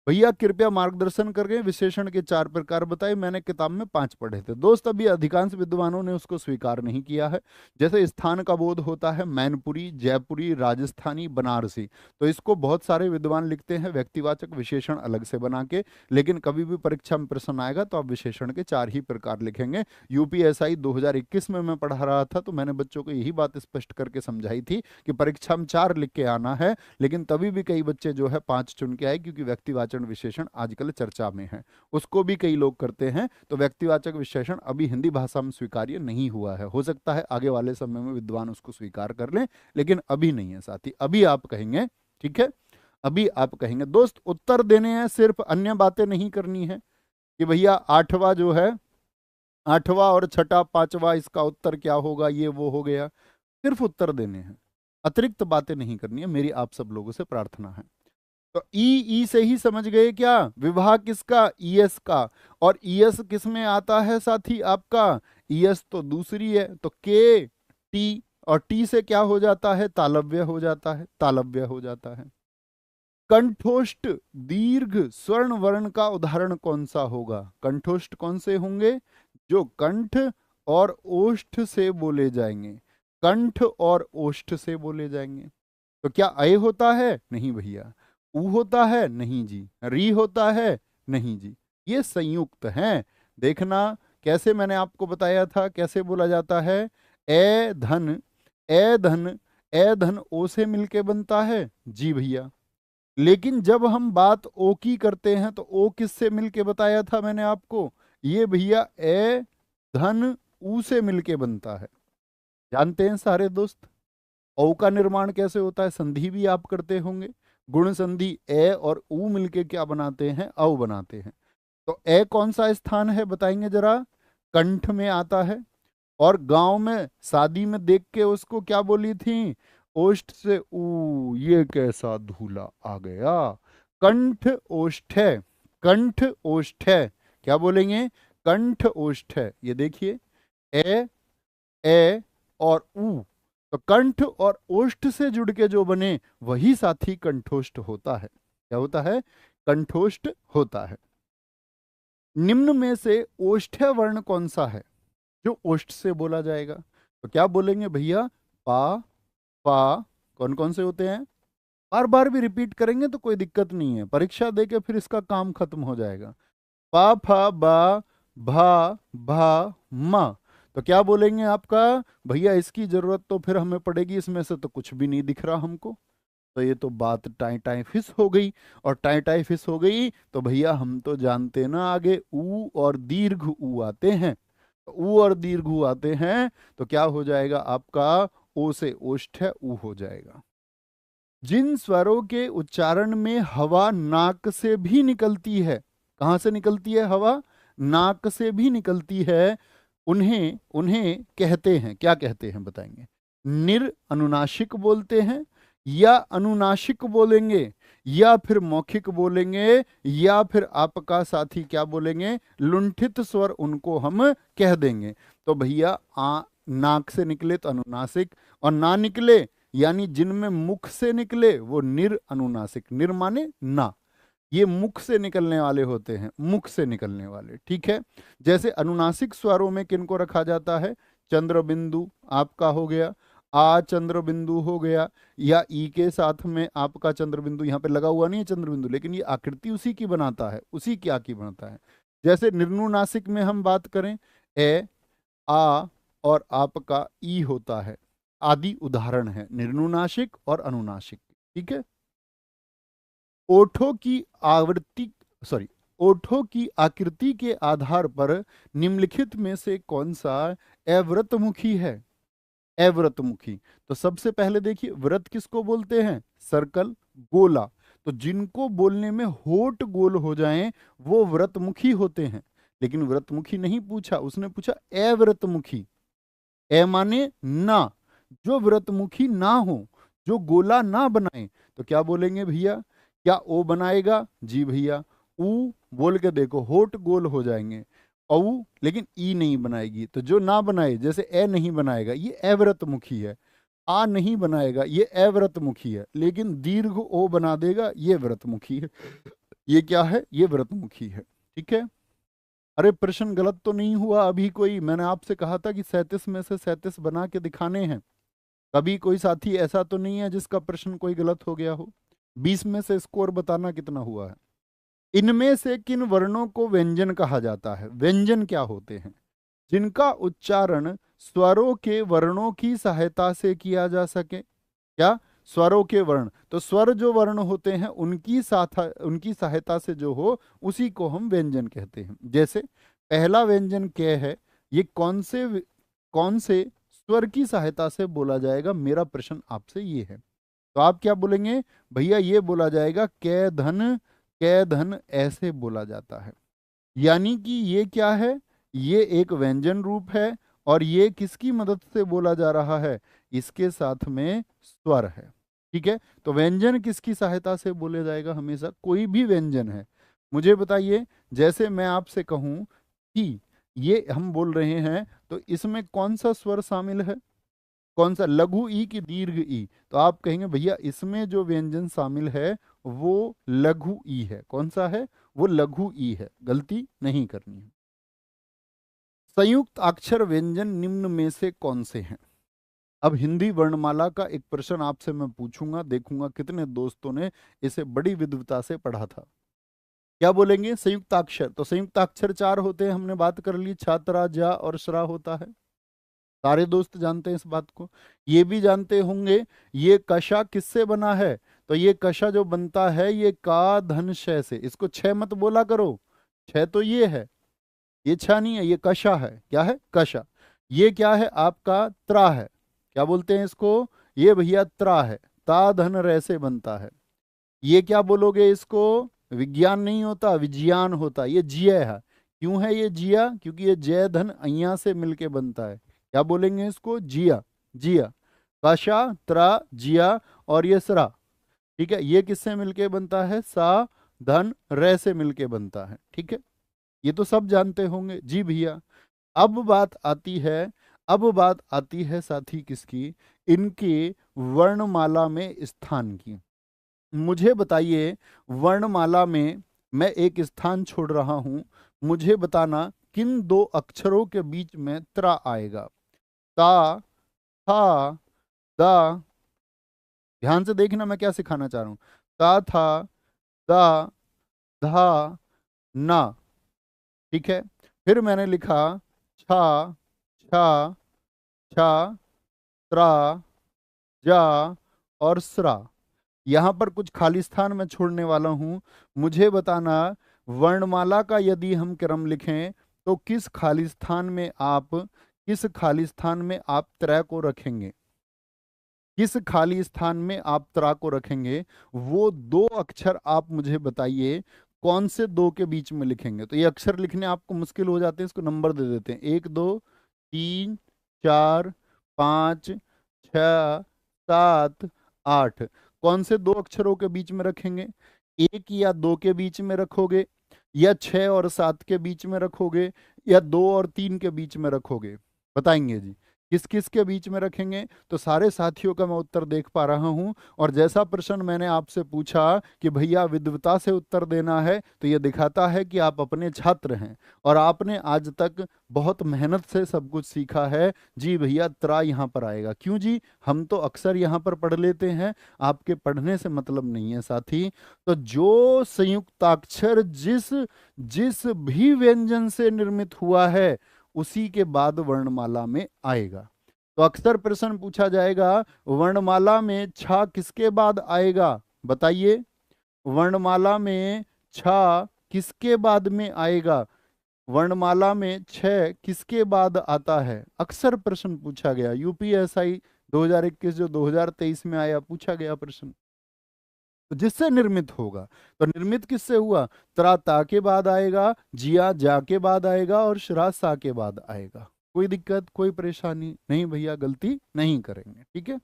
Speaker 1: भैया कृपया मार्गदर्शन करके विशेषण के 4 प्रकार बताए। मैंने किताब में 5 पढ़े थे दोस्त, अभी अधिकांश विद्वानों ने उसको स्वीकार नहीं किया है। जैसे स्थान का बोध होता है मैनपुरी, जयपुरी, राजस्थानी, बनारसी। तो इसको बहुत सारे विद्वान लिखते हैं व्यक्तिवाचक विशेषण अलग से बना के। लेकिन कभी भी परीक्षा में प्रश्न आएगा तो आप विशेषण के 4 ही प्रकार लिखेंगे। यूपीएसआई 2021 में मैं पढ़ा रहा था, तो मैंने बच्चों को यही बात स्पष्ट करके समझाई थी कि परीक्षा में 4 लिख के आना है। लेकिन तभी भी कई बच्चे जो है 5 चुन के आए, क्योंकि व्यक्तिवाचक व्यक्तिवाचक विशेषण आजकल चर्चा में है, उसको भी कई लोग करते हैं। तो व्यक्तिवाचक विशेषण अभी हिंदी भाषा में स्वीकार्य नहीं हुआ है, हो सकता है आगे वाले समय में विद्वान उसको स्वीकार कर लें, लेकिन अभी नहीं है साथी। अभी आप कहेंगे, ठीक है, अभी आप कहेंगे। दोस्त उत्तर देने हैं, सिर्फ अन्य बातें नहीं करनी है कि भैया आठवां जो है, आठवां और छठा पांचवा इसका उत्तर क्या होगा, ये वो हो गया। सिर्फ उत्तर देने हैं, अतिरिक्त बातें नहीं करनी है, मेरी आप सब लोगों से प्रार्थना है। तो ई से ही समझ गए क्या, विभाग किसका, ईएस का। और ईएस किस में आता है साथी आपका, ईएस तो दूसरी है, तो के टी, और टी से क्या हो जाता है, तालव्य हो जाता है, तालव्य हो जाता है। कंठोष्ठ दीर्घ स्वर्ण वर्ण का उदाहरण कौन सा होगा, कंठोष्ठ कौन से होंगे, जो कंठ और ओष्ठ से बोले जाएंगे, कंठ और ओष्ठ से बोले जाएंगे। तो क्या अय होता है, नहीं भैया। उ होता है, नहीं जी। री होता है, नहीं जी। ये संयुक्त हैं। देखना कैसे, मैंने आपको बताया था कैसे बोला जाता है, ए धन, ए धन, ए धन ओ से मिलके बनता है, जी भैया। लेकिन जब हम बात ओ की करते हैं तो ओ किससे मिलके बताया था मैंने आपको, ये भैया ए धन ऊ से मिलके बनता है। जानते हैं सारे दोस्त औ का निर्माण कैसे होता है, संधि भी आप करते होंगे, गुण संधि ए और ऊ मिलके क्या बनाते हैं, औ बनाते हैं। तो ए कौन सा स्थान है बताएंगे जरा, कंठ में आता है। और गांव में शादी में देख के उसको क्या बोली थी, ओष्ठ से ऊ, ये कैसा धूला आ गया, कंठ ओष्ठ है, कंठ ओष्ठ है, क्या बोलेंगे, कंठ ओष्ठ है। ये देखिए ए और ऊ, तो कंठ और ओष्ठ से जुड़ के जो बने वही साथी कंठोष्ठ होता है। क्या होता है, कंठोष्ठ होता है। निम्न में से ओष्ठ्य वर्ण कौन सा है जो ओष्ठ से बोला जाएगा, तो क्या बोलेंगे भैया, पा, पा, कौन कौन से होते हैं, बार बार भी रिपीट करेंगे तो कोई दिक्कत नहीं है, परीक्षा देके फिर इसका काम खत्म हो जाएगा। पा, फा, बा, भा, भा, मा। तो क्या बोलेंगे आपका, भैया इसकी जरूरत तो फिर हमें पड़ेगी, इसमें से तो कुछ भी नहीं दिख रहा हमको। तो ये तो बात टाई टाई फिस हो गई, और टाई टाई फिस हो गई तो भैया हम तो जानते ना, आगे ऊ और दीर्घ ऊ आते हैं, तो ऊ और दीर्घ ऊ आते हैं, तो क्या हो जाएगा आपका, ओ से ओष्ठ है, ऊ हो जाएगा। जिन स्वरों के उच्चारण में हवा नाक से भी निकलती है, कहां से निकलती है हवा, नाक से भी निकलती है, उन्हें उन्हें कहते हैं, क्या कहते हैं बताएंगे, निर अनुनासिक बोलते हैं, या अनुनासिक बोलेंगे, या फिर मौखिक बोलेंगे, या फिर आपका साथी क्या बोलेंगे, लुंठित स्वर उनको हम कह देंगे। तो भैया नाक से निकले तो अनुनासिक, और ना निकले यानी जिनमें मुख से निकले वो निर अनुनासिक, निर माने ना, ये मुख से निकलने वाले होते हैं, मुख से निकलने वाले, ठीक है। जैसे अनुनासिक स्वरों में किनको रखा जाता है, चंद्र बिंदु आपका हो गया, आ चंद्र बिंदु हो गया, या ई के साथ में आपका चंद्र बिंदु, यहाँ पे लगा हुआ नहीं है चंद्र बिंदु, लेकिन ये आकृति उसी की बनाता है, उसी की आकी बनाता है। जैसे निर्नुनासिक में हम बात करें, ए, आ और आपका ई होता है, आदि उदाहरण है निर्नुनासिक और अनुनासिक, ठीक है। ओठों की आवृत्ति, सॉरी, ओठों की आकृति के आधार पर निम्नलिखित में से कौन सा अव्रतमुखी है, अव्रतमुखी। तो सबसे पहले देखिए व्रत किसको बोलते हैं, सर्कल, गोला। तो जिनको बोलने में होठ गोल हो जाएं वो व्रतमुखी होते हैं। लेकिन व्रतमुखी नहीं पूछा, उसने पूछा अव्रतमुखी, ए माने ना, जो व्रतमुखी ना हो, जो गोला ना बनाए, तो क्या बोलेंगे भैया, क्या ओ बनाएगा, जी भैया। ऊ बोल के देखो, होठ गोल हो जाएंगे, औ लेकिन ई नहीं बनाएगी। तो जो ना बनाए, जैसे ए नहीं बनाएगा, ये अव्रतमुखी है, आ नहीं बनाएगा, ये अव्रतमुखी है, लेकिन दीर्घ ओ बना देगा, ये व्रतमुखी है। ये क्या है, ये व्रतमुखी है, ठीक है। अरे प्रश्न गलत तो नहीं हुआ अभी कोई, मैंने आपसे कहा था कि 37 में से 37 बना के दिखाने हैं, कभी कोई साथी ऐसा तो नहीं है जिसका प्रश्न कोई गलत हो गया हो। 20 में से स्कोर बताना कितना हुआ है। इनमें से किन वर्णों को व्यंजन कहा जाता है, व्यंजन क्या होते हैं, जिनका उच्चारण स्वरों के वर्णों की सहायता से किया जा सके, क्या स्वरों के वर्ण, तो स्वर जो वर्ण होते हैं उनकी सहायता से जो हो उसी को हम व्यंजन कहते हैं। जैसे पहला व्यंजन क है, ये कौन से स्वर की सहायता से बोला जाएगा, मेरा प्रश्न आपसे ये है। तो आप क्या बोलेंगे भैया, ये बोला जाएगा कै धन ऐसे बोला जाता है। यानी कि ये क्या है, ये एक व्यंजन रूप है और ये किसकी मदद से बोला जा रहा है, इसके साथ में स्वर है। ठीक है, तो व्यंजन किसकी सहायता से बोले जाएगा, हमेशा कोई भी व्यंजन है। मुझे बताइए, जैसे मैं आपसे कहूं कि ये हम बोल रहे हैं, तो इसमें कौन सा स्वर शामिल है, कौन सा, लघु ई की दीर्घ ई, तो आप कहेंगे भैया इसमें जो व्यंजन शामिल है वो लघु ई है। कौन सा है, वो लघु ई है, गलती नहीं करनी है। संयुक्त अक्षर व्यंजन निम्न में से कौन से हैं। अब हिंदी वर्णमाला का एक प्रश्न आपसे मैं पूछूंगा, देखूंगा कितने दोस्तों ने इसे बड़ी विद्वता से पढ़ा था। क्या बोलेंगे, संयुक्ताक्षर, तो संयुक्ताक्षर 4 होते हैं, हमने बात कर ली, छात्रा, जा और श्रा होता है। सारे दोस्त जानते हैं इस बात को। ये भी जानते होंगे ये कशा किससे बना है, तो ये कशा जो बनता है ये का धन शय से, इसको छह मत बोला करो, छह तो ये है, ये छा नहीं है, ये कशा है। क्या है, कशा। ये क्या है, आपका त्रा है, क्या बोलते हैं इसको, ये भैया त्रा है, ता धन रै से बनता है। ये क्या बोलोगे इसको, विज्ञान नहीं होता, विज्ञान होता, ये जिया है। क्यों है ये जिया, क्योंकि ये जय धन अय्या से मिलके बनता है। क्या बोलेंगे इसको, जिया, जिया, कशा त्रा जिया और ये सरा। ठीक है, ये किससे मिलके बनता है, सा धन रे से मिलके बनता है। ठीक है, ये तो सब जानते होंगे जी भैया। अब बात आती है, अब बात आती है साथी किसकी, इनके वर्णमाला में स्थान की। मुझे बताइए, वर्णमाला में मैं एक स्थान छोड़ रहा हूं, मुझे बताना किन दो अक्षरों के बीच में त्रा आएगा। ता, था, दा, ध्यान से देखना मैं क्या सिखाना चाह रहा हूं, ता, था, दा, धा, ना। ठीक है, फिर मैंने लिखा छा, छा, छा, त्रा, जा और स्रा। यहां पर कुछ खाली स्थान मैं छोड़ने वाला हूं, मुझे बताना वर्णमाला का यदि हम क्रम लिखें तो किस खाली स्थान में आप त्रय को रखेंगे, किस खाली स्थान में आप त्रा को रखेंगे, वो दो अक्षर आप मुझे बताइए कौन से दो के बीच में लिखेंगे। तो ये अक्षर लिखने आपको मुश्किल हो जाते हैं, इसको नंबर दे देते हैं, 1 2 3 4 5 6 7 8। कौन से दो अक्षरों के बीच में रखेंगे, 1 या 2 के बीच में रखोगे, या 6 और 7 के बीच में रखोगे, या 2 और 3 के बीच में रखोगे, बताएंगे जी किस किस के बीच में रखेंगे। तो सारे साथियों का मैं उत्तर देख पा रहा हूं, और जैसा प्रश्न मैंने आपसे पूछा कि भैया विद्वता से उत्तर देना है, तो ये दिखाता है कि आप अपने छात्र हैं और आपने आज तक बहुत मेहनत से सब कुछ सीखा है। जी भैया त्रा यहाँ पर आएगा, क्यों जी, हम तो अक्सर यहाँ पर पढ़ लेते हैं, आपके पढ़ने से मतलब नहीं है साथी। तो जो संयुक्ताक्षर जिस जिस भी व्यंजन से निर्मित हुआ है उसी के बाद वर्णमाला में आएगा। तो अक्सर प्रश्न पूछा जाएगा वर्णमाला में छा किसके बाद आएगा, बताइए, वर्णमाला में छा किसके बाद में आएगा, वर्णमाला में छ किसके बाद आता है, अक्सर प्रश्न पूछा गया, यूपीएसआई 2021 जो 2023 में आया, पूछा गया प्रश्न। तो जिससे निर्मित होगा, तो निर्मित किससे हुआ, त्रा ता के बाद आएगा, जिया जा के बाद आएगा और श्रा सा के बाद आएगा। कोई दिक्कत, कोई परेशानी नहीं भैया, गलती नहीं करेंगे। ठीक है,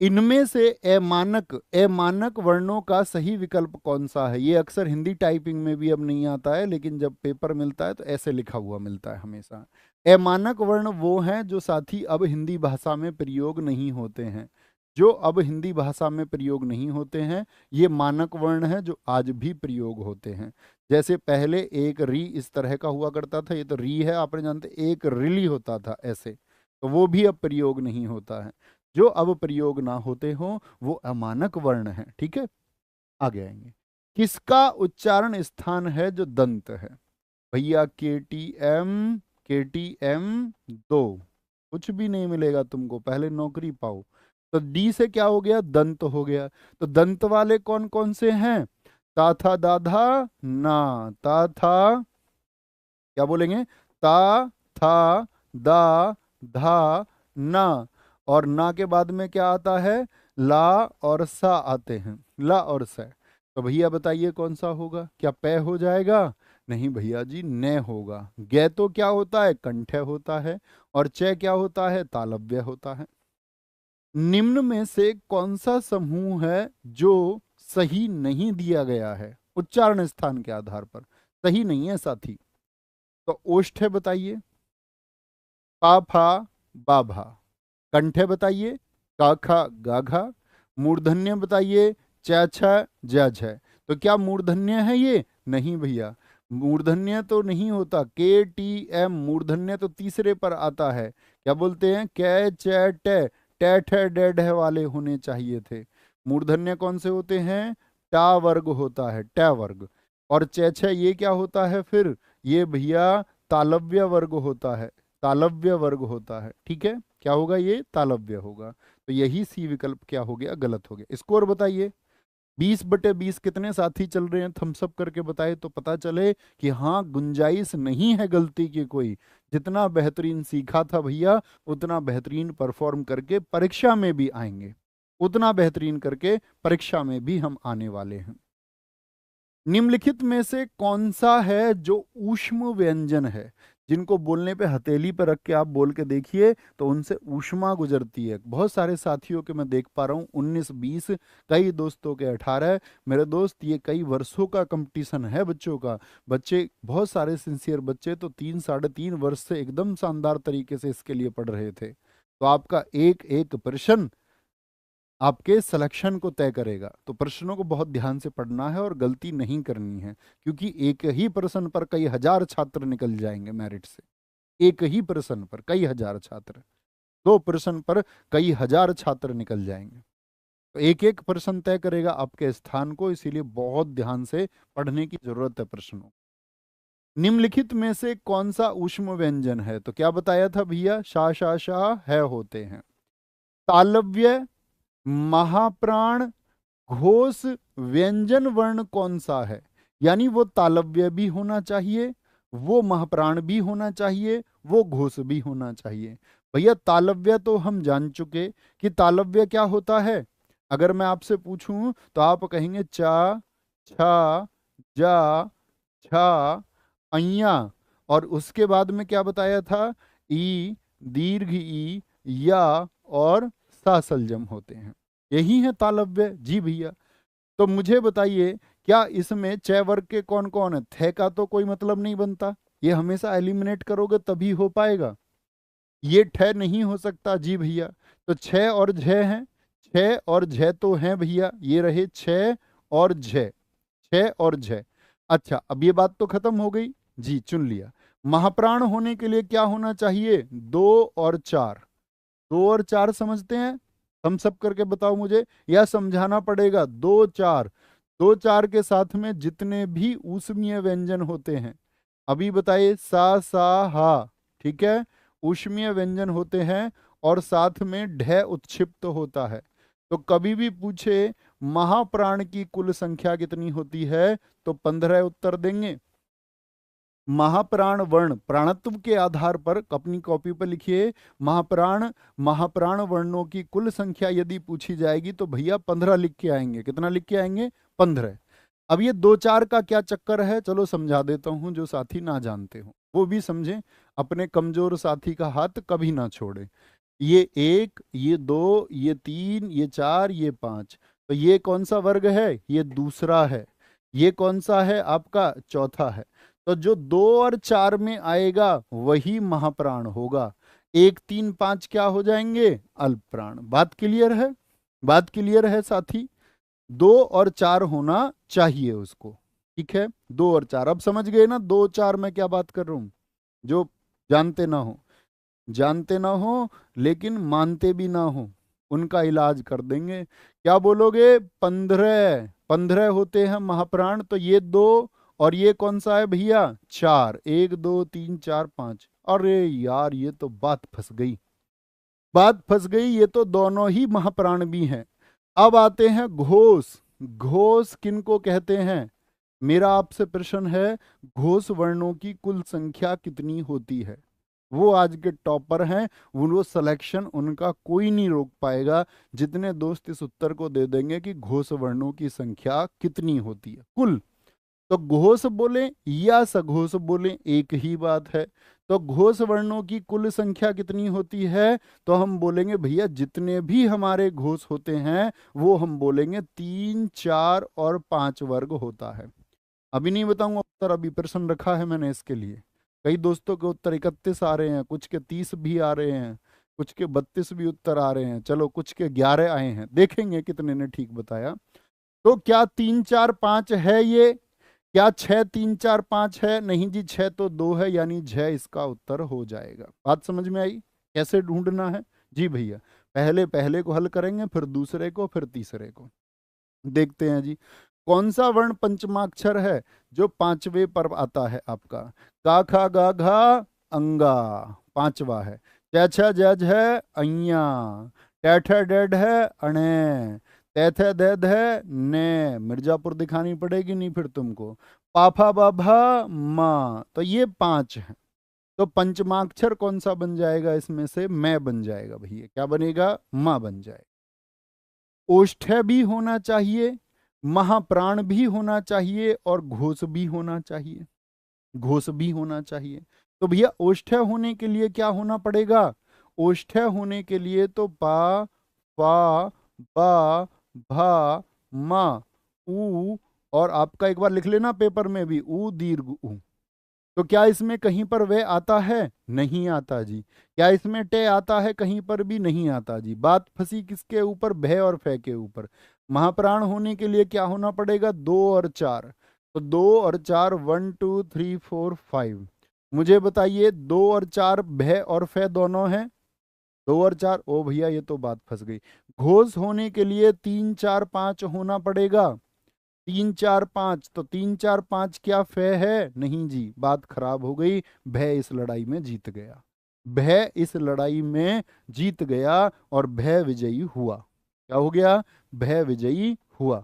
Speaker 1: इनमें से अमानक वर्णों का सही विकल्प कौन सा है। ये अक्सर हिंदी टाइपिंग में भी अब नहीं आता है, लेकिन जब पेपर मिलता है तो ऐसे लिखा हुआ मिलता है हमेशा। अमानक वर्ण वो हैं जो साथी अब हिंदी भाषा में प्रयोग नहीं होते हैं, जो अब हिंदी भाषा में प्रयोग नहीं होते हैं, ये मानक वर्ण हैं जो आज भी प्रयोग होते हैं। जैसे पहले एक री इस तरह का हुआ करता था, ये तो री है, आपने जानते, एक रिली होता था ऐसे, तो वो भी अब प्रयोग नहीं होता है। जो अब प्रयोग ना होते हो वो अमानक वर्ण है। ठीक है, आगे आएंगे। किसका उच्चारण स्थान है जो दंत है, भैया के टी एम दो, कुछ भी नहीं मिलेगा तुमको, पहले नौकरी पाओ। तो डी से क्या हो गया, दंत हो गया। तो दंत वाले कौन कौन से हैं, ता था दाधा ना, ता था, क्या बोलेंगे, ता था दा धा ना, और ना के बाद में क्या आता है, ला और सा आते हैं, ला और सा। तो भैया बताइए कौन सा होगा, क्या पै हो जाएगा, नहीं भैया जी, न होगा। गे तो क्या होता है, कंठ होता है, और च क्या होता है, तालव्य होता है। निम्न में से कौन सा समूह है जो सही नहीं दिया गया है उच्चारण स्थान के आधार पर, सही नहीं है साथी। तो ओष्ठ है बताइए, पा फा बाभा। कंठे बताइए, का खा गाघा। मूर्धन्य बताइए, चा छा जा झ। तो क्या मूर्धन्य है ये, नहीं भैया, मूर्धन्य तो नहीं होता। के टी एम मूर्धन्य तो तीसरे पर आता है, क्या बोलते हैं, कै च टे, टे ठे डे ढे वाले होने चाहिए थे। मूर्धन्य कौन से होते हैं, टा वर्ग होता है, टा वर्ग। और चे छे ये क्या होता है फिर, ये भैया तालव्य वर्ग होता है, तालव्य वर्ग होता है, ठीक है। क्या होगा, ये तालव्य होगा। तो यही सी विकल्प क्या हो गया, गलत हो गया। स्कोर बताइए, 20/20 कितने साथी चल रहे हैं, थम्स अप करके बताए तो पता चले कि हाँ गुंजाइश नहीं है गलती की कोई। जितना बेहतरीन सीखा था भैया, उतना बेहतरीन परफॉर्म करके परीक्षा में भी आएंगे, उतना बेहतरीन करके परीक्षा में भी हम आने वाले हैं। निम्नलिखित में से कौन सा है जो ऊष्म व्यंजन है, जिनको बोलने पे हथेली पर रख के आप बोल के देखिए तो उनसे ऊष्मा गुजरती है। बहुत सारे साथियों के मैं देख पा रहा हूँ 19-20, कई दोस्तों के 18। मेरे दोस्त ये कई वर्षों का कंपटीशन है बच्चों का। बच्चे बहुत सारे सिंसियर बच्चे तो 3-3.5 वर्ष से एकदम शानदार तरीके से इसके लिए पढ़ रहे थे। तो आपका एक एक प्रश्न आपके सिलेक्शन को तय करेगा। तो प्रश्नों को बहुत ध्यान से पढ़ना है और गलती नहीं करनी है, क्योंकि एक ही प्रश्न पर कई हजार छात्र निकल जाएंगे मेरिट से। एक ही प्रश्न पर कई हजार छात्र, दो प्रश्न पर कई हजार छात्र निकल जाएंगे। तो एक एक प्रश्न तय करेगा आपके स्थान को, इसीलिए बहुत ध्यान से पढ़ने की जरूरत है प्रश्नों। निम्नलिखित में से कौन सा ऊष्म व्यंजन है, तो क्या बताया था भैया, शा है होते हैं। तालव्य, महाप्राण, घोष, व्यंजन वर्ण कौन सा है, यानी वो तालव्य भी होना चाहिए, वो महप्राण भी होना चाहिए, वो घोष भी होना चाहिए। भैया तालव्य तो हम जान चुके कि तालव्य क्या होता है। अगर मैं आपसे पूछूं तो आप कहेंगे चा, छा, जा, छा, अइया, और उसके बाद में क्या बताया था, ई, दीर्घ ई, या और सा सलजम होते हैं। यही है तालव्य जी भैया। तो मुझे बताइए, क्या इसमें छह वर्ग के कौन कौन है, थे का तो कोई मतलब नहीं बनता, ये हमेशा एलिमिनेट करोगे तभी हो पाएगा, ये ठे नहीं हो सकता जी भैया। तो छह और झ हैं, छह और झ तो हैं भैया, ये रहे छह और झ, छह और झ। अच्छा अब ये बात तो खत्म हो गई जी, चुन लिया। महाप्राण होने के लिए क्या होना चाहिए, 2 और 4। 2 और 4 समझते हैं, हम सब करके बताओ मुझे, या समझाना पड़ेगा, 2 4। 2 4 के साथ में जितने भी ऊष्मीय व्यंजन होते हैं, अभी बताइए, सा हा, ठीक है, ऊष्मीय व्यंजन होते हैं, और साथ में ढ उत्क्षिप्त होता है। तो कभी भी पूछे महाप्राण की कुल संख्या कितनी होती है, तो 15 उत्तर देंगे। महाप्राण वर्ण प्राणत्व के आधार पर अपनी कॉपी पर लिखिए, महाप्राण, महाप्राण वर्णों की कुल संख्या यदि पूछी जाएगी तो भैया 15 लिख के आएंगे। कितना लिख के आएंगे, 15। अब ये 2 4 का क्या चक्कर है, चलो समझा देता हूं, जो साथी ना जानते हो वो भी समझें। अपने कमजोर साथी का हाथ कभी ना छोड़े। ये 1, ये 2, ये 3, ये 4, ये 5। तो ये कौन सा वर्ग है, ये दूसरा है। ये कौन सा है, आपका चौथा है। तो जो 2 और 4 में आएगा वही महाप्राण होगा। 1 3 5 क्या हो जाएंगे, अल्प प्राण। बात क्लियर है, बात क्लियर है साथी। 2 और 4 होना चाहिए उसको, ठीक है। 2 और 4 अब समझ गए ना, 2 4 मैं क्या बात कर रहा हूं। जो जानते ना हो, जानते ना हो लेकिन मानते भी ना हो, उनका इलाज कर देंगे। क्या बोलोगे, 15, 15 होते हैं महाप्राण। तो ये 2 और ये कौन सा है भैया, 4, 1 2 3 4 5। अरे यार ये तो बात फंस गई, बात फंस गई, ये तो दोनों ही महाप्राण भी हैं। अब आते हैं घोष। घोष किनको कहते हैं? मेरा आपसे प्रश्न है, घोष वर्णों की कुल संख्या कितनी होती है? वो आज के टॉपर हैं, वो सिलेक्शन उनका कोई नहीं रोक पाएगा। जितने दोस्त इस उत्तर को दे देंगे कि घोष वर्णों की संख्या कितनी होती है कुल, तो घोष बोले या सघोष बोले एक ही बात है। तो घोष वर्णों की कुल संख्या कितनी होती है? तो हम बोलेंगे भैया जितने भी हमारे घोष होते हैं वो हम बोलेंगे 3, 4 और 5 वर्ग होता है। अभी नहीं बताऊंगा उत्तर, अभी प्रश्न रखा है मैंने इसके लिए। कई दोस्तों के उत्तर 31 आ रहे हैं, कुछ के 30 भी आ रहे हैं, कुछ के 32 भी उत्तर आ रहे हैं, चलो कुछ के 11 आए हैं, देखेंगे कितने ने ठीक बताया। तो क्या 3, 4, 5 है ये? क्या 6, 3, 4, 5 है? नहीं जी, 6 तो 2 है, यानी 6 इसका उत्तर हो जाएगा। बात समझ में आई? कैसे ढूंढना है? जी भैया, पहले पहले को हल करेंगे, फिर दूसरे को, फिर तीसरे को। देखते हैं जी, कौन सा वर्ण पंचमाक्षर है जो पांचवे पर आता है आपका? का खा गा घा अंगा, पांचवा है। च छ जज है अइया, टैठ डेड है अणे, तैथे दैद है ने। मिर्जापुर दिखानी पड़ेगी नहीं फिर तुमको। पाफा बाभा माँ, तो ये 5 है। तो पंचमाक्षर कौन सा बन जाएगा इसमें से? मैं बन जाएगा भैया। क्या बनेगा? माँ बन जाएगा। ओष्ठ्य भी होना चाहिए, महाप्राण भी होना चाहिए, और घोष भी होना चाहिए। घोष भी होना चाहिए। तो भैया ओष्ठ्य होने के लिए क्या होना पड़ेगा? ओष्ठ्य होने के लिए तो पा, पा, बा, भा, मा, ऊ, और आपका एक बार लिख लेना पेपर में भी, ऊ दीर्घ ऊ। तो क्या इसमें कहीं पर वे आता है? नहीं आता जी। क्या इसमें टे आता है? कहीं पर भी नहीं आता जी। बात फंसी किसके ऊपर? भय और फे के ऊपर। महाप्राण होने के लिए क्या होना पड़ेगा? 2 और 4। तो 2 और 4, 1 2 3 4 5। मुझे बताइए, 2 और 4 भय और फे दोनों हैं? 2 और 4, ओ भैया ये तो बात फंस गई। घोष होने के लिए 3 4 5 होना पड़ेगा। 3 4 5, तो 3 4 5 क्या फे है? नहीं जी, बात खराब हो गई। भय इस लड़ाई में जीत गया। भय इस लड़ाई में जीत गया और भय विजयी हुआ। क्या हो गया? भय विजयी हुआ।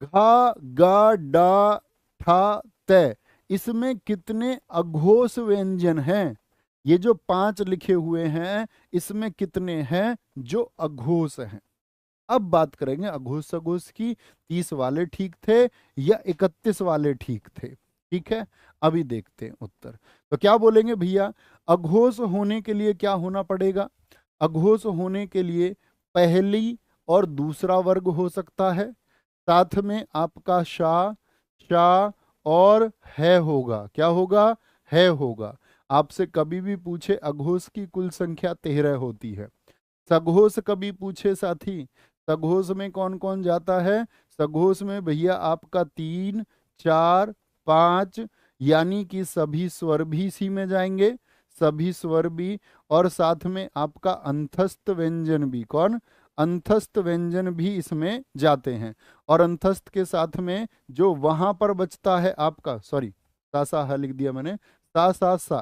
Speaker 1: घा गा डा ठा तय, इसमें कितने अघोष व्यंजन हैं? ये जो 5 लिखे हुए हैं इसमें कितने हैं जो अघोष हैं? अब बात करेंगे अघोष सघोष की। 30 वाले ठीक थे या 31 वाले ठीक थे? ठीक है, अभी देखते हैं उत्तर। तो क्या बोलेंगे भैया, अघोष होने के लिए क्या होना पड़ेगा? अघोष होने के लिए पहली और दूसरा वर्ग हो सकता है, साथ में आपका शा, शा और है होगा। क्या होगा? है होगा। आपसे कभी भी पूछे अघोष की कुल संख्या 13 होती है। सघोष कभी पूछे साथी, सघोष में कौन कौन जाता है? सघोष में भैया आपका 3, 4, 5, यानी कि सभी स्वर भी इसी में जाएंगे। सभी स्वर भी, और साथ में आपका अंतस्थ व्यंजन भी। कौन? अंतस्थ व्यंजन भी इसमें जाते हैं। और अंतस्थ के साथ में जो वहां पर बचता है आपका, सॉरी सा सा हा लिख दिया मैंने, सा सा सा,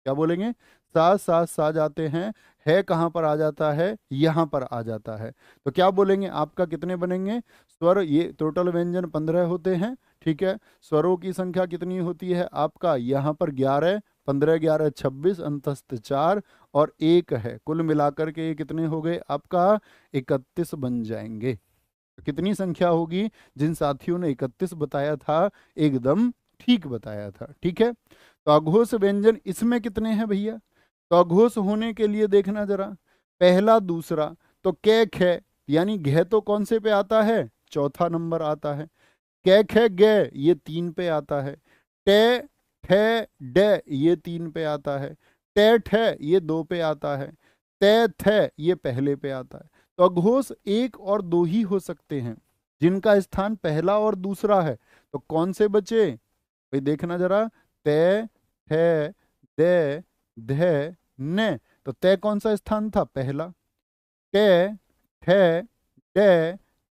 Speaker 1: क्या बोलेंगे? सा सा सा जाते हैं। है कहाँ पर आ जाता है? यहाँ पर आ जाता है। तो क्या बोलेंगे आपका कितने बनेंगे स्वर? ये टोटल व्यंजन 15 होते हैं। ठीक है, स्वरों की संख्या कितनी होती है आपका? यहाँ पर 11, 15 11 26, अंतस्थ 4 और 1 है। कुल मिलाकर के ये कितने हो गए आपका? 31 बन जाएंगे। कितनी संख्या होगी? जिन साथियों ने 31 बताया था एकदम ठीक बताया था। ठीक है, तो अघोष व्यंजन इसमें कितने हैं भैया? तो अघोष होने के लिए देखना जरा, पहला दूसरा, तो कै खे, यानी घे तो कौन से पे आता है? चौथा नंबर आता है। कै खे गे, ये 3 पे आता है। टे ठे डे, ये 3 पे आता है। टे ठे, ये 2 पे आता है। ते थे, ये पहले पे आता है। तो अघोष 1 और 2 ही हो सकते हैं जिनका स्थान पहला और दूसरा है। तो कौन से बचे भाई? देखना जरा, ते थे दे धे ने। तो तय कौन सा स्थान था? पहला। टे ठे डे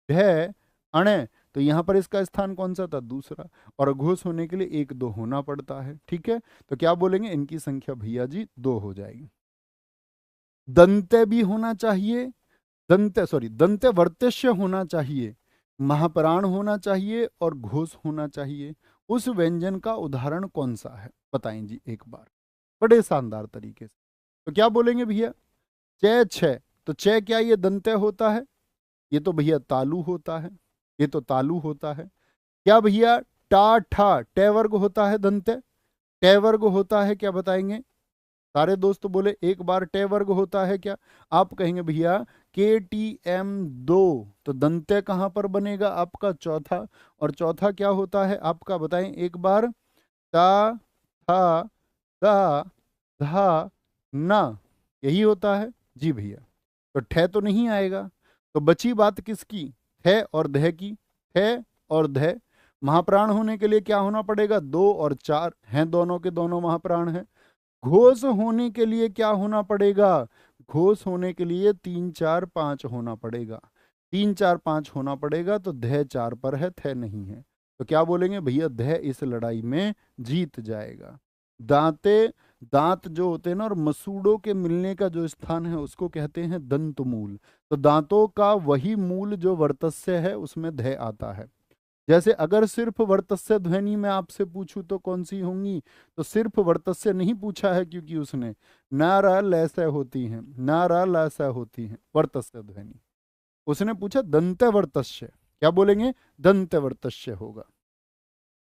Speaker 1: ढे अणे, तो यहां पर इसका स्थान कौन सा था? दूसरा। और अघोष होने के लिए 1 2 होना पड़ता है। ठीक है, तो क्या बोलेंगे? इनकी संख्या भैया जी 2 हो जाएगी। दंत्य भी होना चाहिए, दंत्य वर्तस्य होना चाहिए, महाप्राण होना चाहिए और घोष होना चाहिए। उस व्यंजन का उदाहरण कौन सा है बताएं जी एक बार, बड़े शानदार तरीके से। तो क्या बोलेंगे भैया? चय छ, तो चय क्या ये दंत्य होता है? ये तो भैया तालु होता है, ये तो तालु होता है। क्या भैया टा ठा टे वर्ग होता है दंत्य? टे वर्ग होता है क्या बताएंगे? सारे दोस्त बोले एक बार टे वर्ग होता है क्या? आप कहेंगे भैया KTM 2, तो दंत्य कहाँ पर बनेगा आपका? चौथा। और चौथा क्या होता है आपका बताएं एक बार? ता था दा धा ना, यही होता है जी भैया। तो ठे तो नहीं आएगा, तो बची बात किसकी? थे और धे की। थे और धे, महाप्राण होने के लिए क्या होना पड़ेगा? 2 और 4 हैं, दोनों के दोनों महाप्राण हैं। घोष होने के लिए क्या होना पड़ेगा? घोष होने के लिए 3 4 5 होना पड़ेगा। 3 4 5 होना पड़ेगा, तो धे 4 पर है, थे नहीं है। तो क्या बोलेंगे भैया? धे इस लड़ाई में जीत जाएगा। दांते, दांत जो होते हैं ना, और मसूड़ों के मिलने का जो स्थान है उसको कहते हैं दंत मूल। तो दांतों का वही मूल जो वर्तस्य है उसमें धे आता है। जैसे अगर सिर्फ वर्तस्य ध्वनि में आपसे पूछूं तो कौन सी होंगी? तो सिर्फ वर्तस्य नहीं पूछा है, क्योंकि उसने न र ल स होती हैं, न र ल स होती हैं वर्तस्य ध्वनि। उसने पूछा दंत वर्तस्य, क्या बोलेंगे? दंत वर्तस्य होगा।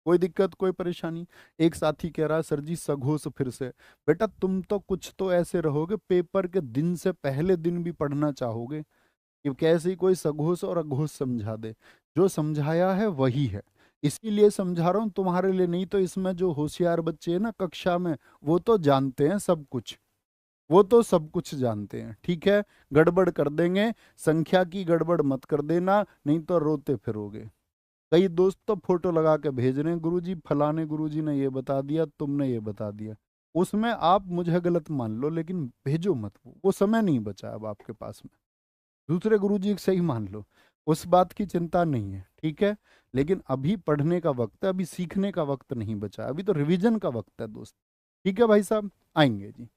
Speaker 1: कोई दिक्कत, कोई परेशानी? एक साथी कह रहा है सर जी सघोष फिर से। बेटा तुम तो कुछ तो ऐसे रहोगे, पेपर के दिन से पहले दिन भी पढ़ना चाहोगे कि कैसे कोई सघोष और अघोष समझा दे। जो समझाया है वही है, इसीलिए समझा रहा हूं तुम्हारे लिए। नहीं तो इसमें जो होशियार बच्चे हैं ना कक्षा में, वो तो जानते हैं सब कुछ, वो तो सब कुछ जानते हैं। ठीक है, गड़बड़ कर देंगे, संख्या की गड़बड़ मत कर देना, नहीं तो रोते फिरोगे। कई दोस्त तो फोटो लगा के भेज रहे हैं, गुरुजी फलाने गुरुजी ने ये बता दिया, तुमने ये बता दिया। उसमें आप मुझे गलत मान लो, लेकिन भेजो मत, वो समय नहीं बचा अब आपके पास में। दूसरे गुरुजी से ही मान लो, उस बात की चिंता नहीं है, ठीक है। लेकिन अभी पढ़ने का वक्त है, अभी सीखने का वक्त नहीं बचा, अभी तो रिवीजन का वक्त है दोस्त। ठीक है भाई साहब, आएंगे जी।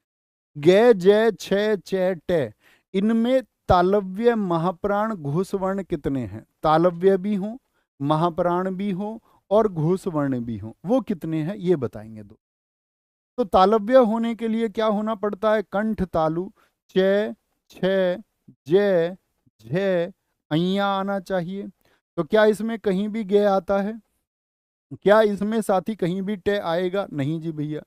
Speaker 1: गे जय छ चे टे, इनमें तालव्य महाप्राण घोषवर्ण कितने हैं? तालव्य भी हो, महाप्राण भी हो और घोषवर्ण भी हो, वो कितने हैं ये बताएंगे दो। तो तालव्य होने के लिए क्या होना पड़ता है? कंठ तालु, च छ जय झे अय्या आना चाहिए। तो क्या इसमें कहीं भी गे आता है? क्या इसमें साथी कहीं भी टे आएगा? नहीं जी भैया।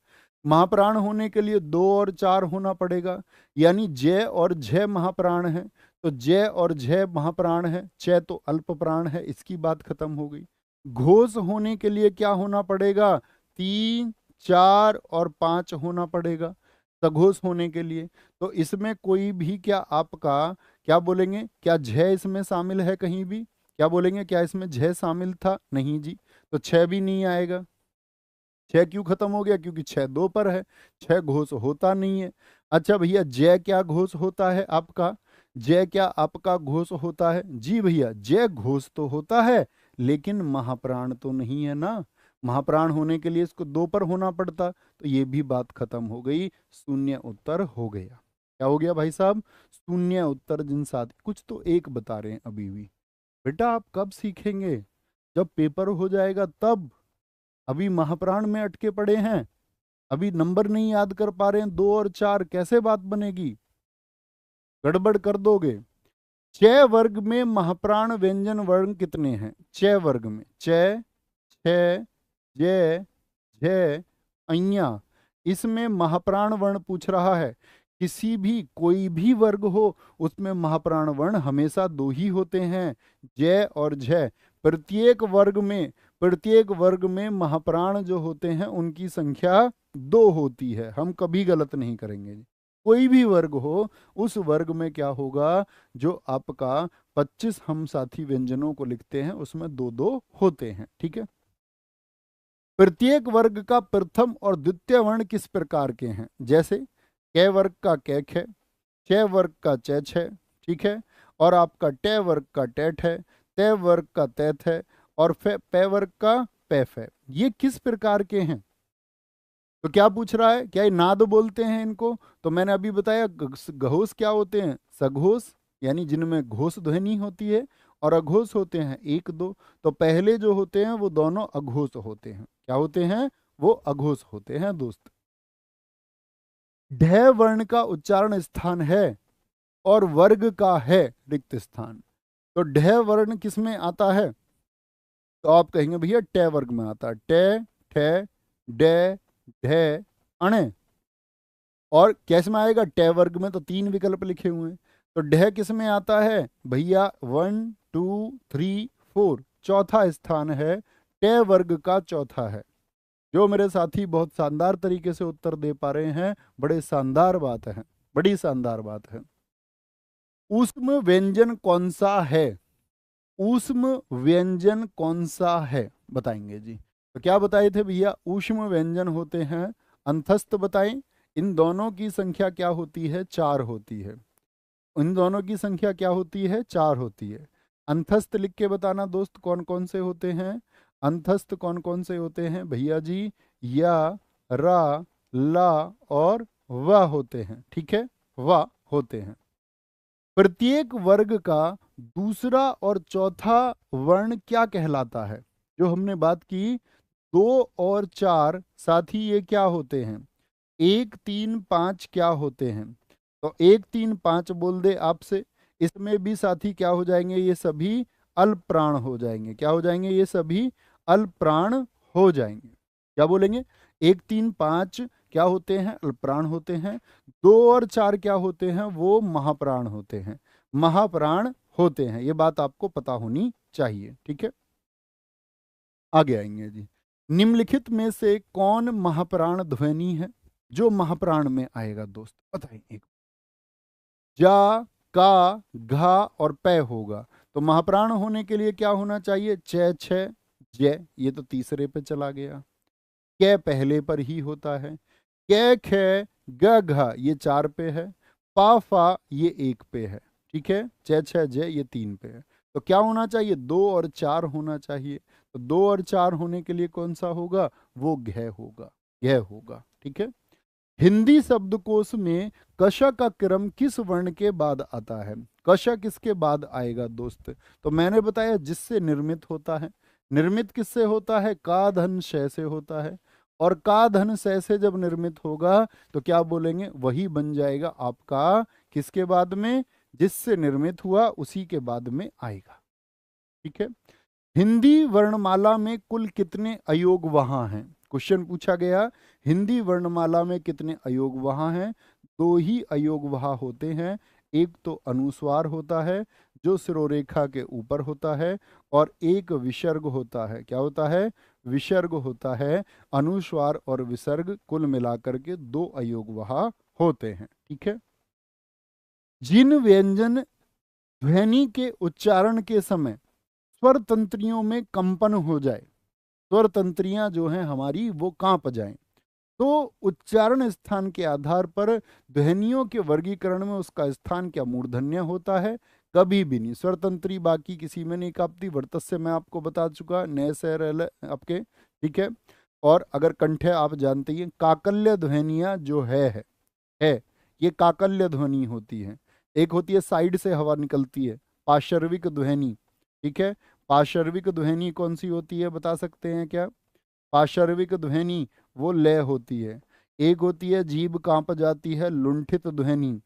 Speaker 1: महाप्राण होने के लिए 2 और 4 होना पड़ेगा, यानी जय और झय महाप्राण है। तो जय और झय महाप्राण है, चय तो अल्प प्राण है, इसकी बात खत्म हो गई। घोष होने के लिए क्या होना पड़ेगा? 3 4 और 5 होना पड़ेगा सघोष होने के लिए। तो इसमें कोई भी क्या आपका, क्या बोलेंगे, क्या झय इसमें शामिल है कहीं भी? क्या बोलेंगे, क्या इसमें झय शामिल था? नहीं जी। तो छह भी नहीं आएगा। छह क्यों खत्म हो गया? क्योंकि छह 2 पर है, छह घोष होता नहीं है। अच्छा भैया जय क्या घोष होता है आपका? जय क्या आपका घोष होता है? जी भैया जय घोष तो होता है, लेकिन महाप्राण तो नहीं है ना। महाप्राण होने के लिए इसको 2 पर होना पड़ता, तो ये भी बात खत्म हो गई, शून्य उत्तर हो गया। क्या हो गया भाई साहब? शून्य उत्तर। जिन साथ कुछ तो एक बता रहे हैं अभी भी। बेटा आप कब सीखेंगे? जब पेपर हो जाएगा तब। अभी महाप्राण में अटके पड़े हैं, अभी नंबर नहीं याद कर पा रहे हैं, 2 और 4 कैसे बात बनेगी? गड़बड़ कर दोगे। च वर्ग में महाप्राण व्यंजन वर्ण कितने हैं? च वर्ग में च छ जय झय अय्या, इसमें महाप्राण वर्ण पूछ रहा है। किसी भी कोई भी वर्ग हो उसमें महाप्राण वर्ण हमेशा 2 ही होते हैं, जय और झय। प्रत्येक वर्ग में, प्रत्येक वर्ग में महाप्राण जो होते हैं उनकी संख्या 2 होती है, हम कभी गलत नहीं करेंगे। कोई भी वर्ग हो, उस वर्ग में क्या होगा, जो आपका 25 हम साथी व्यंजनों को लिखते हैं उसमें 2 2 होते हैं। ठीक है। प्रत्येक वर्ग का प्रथम और द्वितीय वर्ण किस प्रकार के हैं? जैसे क वर्ग का कैख है, च वर्ग का चैच है, ठीक है, और आपका ट वर्ग का टैठ है, तय वर्ग का तैथ है, और पै वर्ग का पैफ है। ये किस प्रकार के हैं? तो क्या पूछ रहा है, क्या ये नाद बोलते हैं इनको? तो मैंने अभी बताया घोष क्या होते हैं, सघोष यानी जिनमें घोष ध्वनि होती है, और अघोष होते हैं एक दो। तो पहले जो होते हैं वो दोनों अघोष होते हैं। क्या होते हैं? वो अघोष होते हैं दोस्त। ढ वर्ण का उच्चारण स्थान है और वर्ग का है रिक्त स्थान। तो ढ वर्ण किस में आता है? तो आप कहेंगे भैया ट वर्ग में आता है। ट, ठ, ड, ढ, अणे। और कैसे में आएगा? ट वर्ग में। तो तीन विकल्प लिखे हुए हैं। तो ढ किस में आता है भैया? 1 2 3 4, चौथा स्थान है, ट वर्ग का चौथा है। जो मेरे साथी बहुत शानदार तरीके से उत्तर दे पा रहे हैं, बड़े शानदार बात है, बड़ी शानदार बात है। ऊष्म व्यंजन कौन सा है? ऊष्म व्यंजन कौन सा है बताएंगे जी। तो क्या बताए थे भैया? ऊष्म व्यंजन होते हैं अंतस्थ। बताएं इन दोनों की संख्या क्या होती है? 4 होती है। इन दोनों की संख्या क्या होती है? 4 होती है। अंतस्थ लिख के बताना दोस्त, कौन कौन से होते हैं अंतस्थ? कौन कौन से होते हैं भैया जी? या, रा, ला और व होते हैं। ठीक है, व होते हैं। प्रत्येक वर्ग का दूसरा और चौथा वर्ण क्या कहलाता है? जो हमने बात की 2 और 4, साथी ये क्या होते हैं? 1 3 5 क्या होते हैं? तो 1 3 5 बोल दे आपसे। इसमें भी साथी क्या हो जाएंगे? ये सभी अल्पप्राण हो जाएंगे। क्या हो जाएंगे? ये सभी अल्पप्राण हो जाएंगे। क्या बोलेंगे? 1 3 5 क्या होते हैं? अल्पप्राण होते हैं। 2 और 4 क्या होते हैं? वो महाप्राण होते हैं, महाप्राण होते हैं। ये बात आपको पता होनी चाहिए। ठीक है, आगे आएंगे जी। निम्नलिखित में से कौन महाप्राण ध्वनि है? जो महाप्राण में आएगा दोस्त बताइए। एक जा, का, घा और पै होगा। तो महाप्राण होने के लिए क्या होना चाहिए? च, छ, जय। ये तो तीसरे पे चला गया। कै पहले पर ही होता है। कै, ख, ग, घ ये 4 पे है। पा, फा ये 1 पे है। ठीक है, च, छ, जय ये 3 पे है। तो क्या होना चाहिए? 2 और 4 होना चाहिए। तो 2 और 4 होने के लिए कौन सा होगा? वो घ होगा, घ होगा। ठीक है। हिंदी शब्दकोश में कश का क्रम किस वर्ण के बाद आता है? कश किसके बाद आएगा दोस्त? तो मैंने बताया जिससे निर्मित होता है। निर्मित किससे होता है? का धन शय से होता है। और का धन शय से जब निर्मित होगा तो क्या बोलेंगे? वही बन जाएगा आपका किसके बाद में? जिससे निर्मित हुआ उसी के बाद में आएगा। ठीक है। हिंदी वर्णमाला में कुल कितने अयोग वहां हैं? क्वेश्चन पूछा गया, हिंदी वर्णमाला में कितने अयोग वहां हैं? 2 ही अयोग वहां होते हैं। एक तो अनुस्वार होता है जो सिरोरेखा के ऊपर होता है, और एक विसर्ग होता है। क्या होता है? विसर्ग होता है। अनुस्वार और विसर्ग कुल मिलाकर के 2 अयोग वहां होते हैं। ठीक है। जिन व्यंजन ध्वनि के उच्चारण के समय स्वर तंत्रियों में कंपन हो जाए, स्वर तंत्रियां जो हैं हमारी वो कांप जाएं, तो उच्चारण स्थान के आधार पर ध्वनियों के वर्गीकरण में उसका स्थान क्या मूर्धन्य होता है? कभी भी नहीं। स्वर तंत्री बाकी किसी में नहीं कांपती। वर्तस्य मैं आपको बता चुका, नए से रह आपके। ठीक है। और अगर कंठे आप जानते हैं, काकल्य ध्वनियां जो है ये काकल्य ध्वनि होती है। एक होती है साइड से हवा निकलती है, पार्श्विक ध्वनि। ठीक है। पार्श्विक ध्वनि कौन सी होती है बता सकते हैं क्या? पार्श्विक ध्वनि वो लय होती है। एक होती है जीभ कांप जाती है, लुंठित ध्वनि।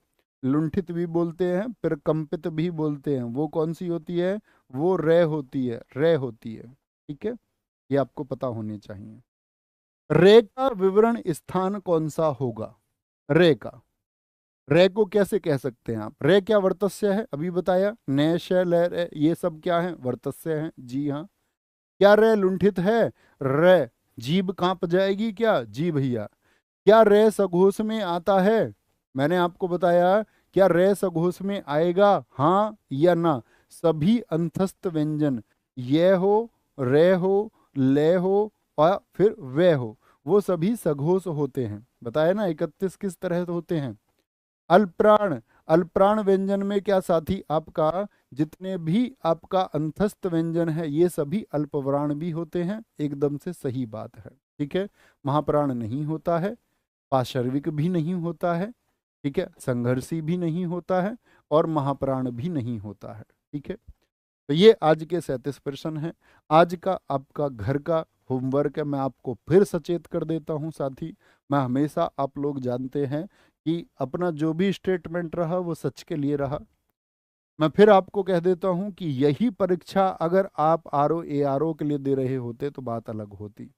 Speaker 1: लुंठित भी बोलते हैं, फिर कंपित भी बोलते हैं। वो कौन सी होती है? वो रे होती है, रे होती है। ठीक है, ये आपको पता होने चाहिए। रे का विवरण स्थान कौन सा होगा? रे का, रे को कैसे कह सकते हैं आप? रे क्या वर्तस्य है? अभी बताया। नय, शय, लय, रे ये सब क्या है? वर्तस्य है। जी हाँ। क्या रे लुंठित है? रे जीभ कांप जाएगी क्या? जी भैया। क्या रे सघोष में आता है? मैंने आपको बताया। क्या रे सघोष में आएगा? हाँ या ना? सभी अंतस्थ व्यंजन ये हो, रे हो, ले हो और फिर वे हो, वो सभी सघोष होते हैं। बताया ना 31 किस तरह से होते हैं? अल्पप्राण। अल्पप्राण व्यंजन में क्या साथी आपका जितने भी आपका अंतस्थ व्यंजन है ये सभी अल्पप्राण भी होते हैं। एकदम से सही बात है। ठीक है, महाप्राण नहीं होता है, पाशर्विक भी नहीं होता है, ठीक है, संघर्षी भी नहीं होता है, और महाप्राण भी नहीं होता है। ठीक है, तो ये आज के 37 प्रश्न हैं। आज का आपका घर का होमवर्क है, मैं आपको फिर सचेत कर देता हूं साथी। मैं हमेशा, आप लोग जानते हैं कि अपना जो भी स्टेटमेंट रहा वो सच के लिए रहा। मैं फिर आपको कह देता हूं कि यही परीक्षा अगर आप आरओ एआरओ के लिए दे रहे होते तो बात अलग होती,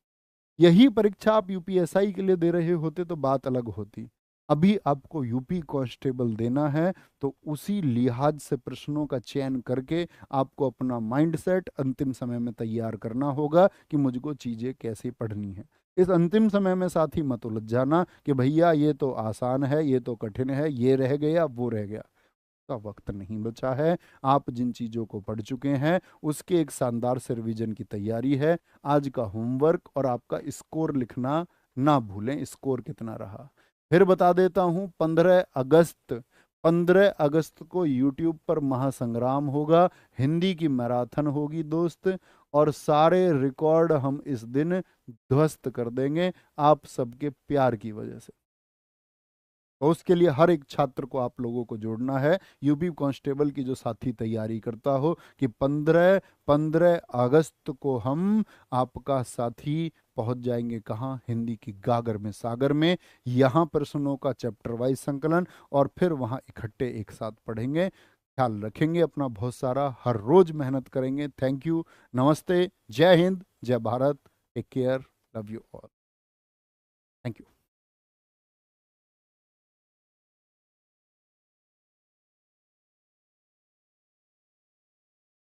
Speaker 1: यही परीक्षा आप यूपीएसआई के लिए दे रहे होते तो बात अलग होती। अभी आपको यूपी कांस्टेबल देना है, तो उसी लिहाज से प्रश्नों का चयन करके आपको अपना माइंडसेट अंतिम समय में तैयार करना होगा कि मुझको चीज़ें कैसे पढ़नी है। इस अंतिम समय में साथी मत उलझ जाना कि भैया ये तो आसान है, ये तो कठिन है, ये रह गया, वो रह गया। का वक्त नहीं बचा है। आप जिन चीज़ों को पढ़ चुके हैं उसके एक शानदार से रिवीजन की तैयारी है। आज का होमवर्क और आपका स्कोर लिखना ना भूलें, स्कोर कितना रहा। फिर बता देता हूं, 15 अगस्त को यूट्यूब पर महासंग्राम होगा, हिंदी की मैराथन होगी दोस्त, और सारे रिकॉर्ड हम इस दिन ध्वस्त कर देंगे आप सबके प्यार की वजह से। और उसके लिए हर एक छात्र को आप लोगों को जोड़ना है। यूपी कांस्टेबल की जो साथी तैयारी करता हो कि 15 अगस्त को हम आपका साथी पहुंच जाएंगे कहाँ, हिंदी की गागर में, सागर में। यहाँ प्रश्नों का चैप्टर वाइज संकलन, और फिर वहाँ इकट्ठे एक साथ पढ़ेंगे। ख्याल रखेंगे अपना बहुत सारा, हर रोज मेहनत करेंगे। थैंक यू, नमस्ते, जय हिंद, जय Bharat, take care, love you all, thank you.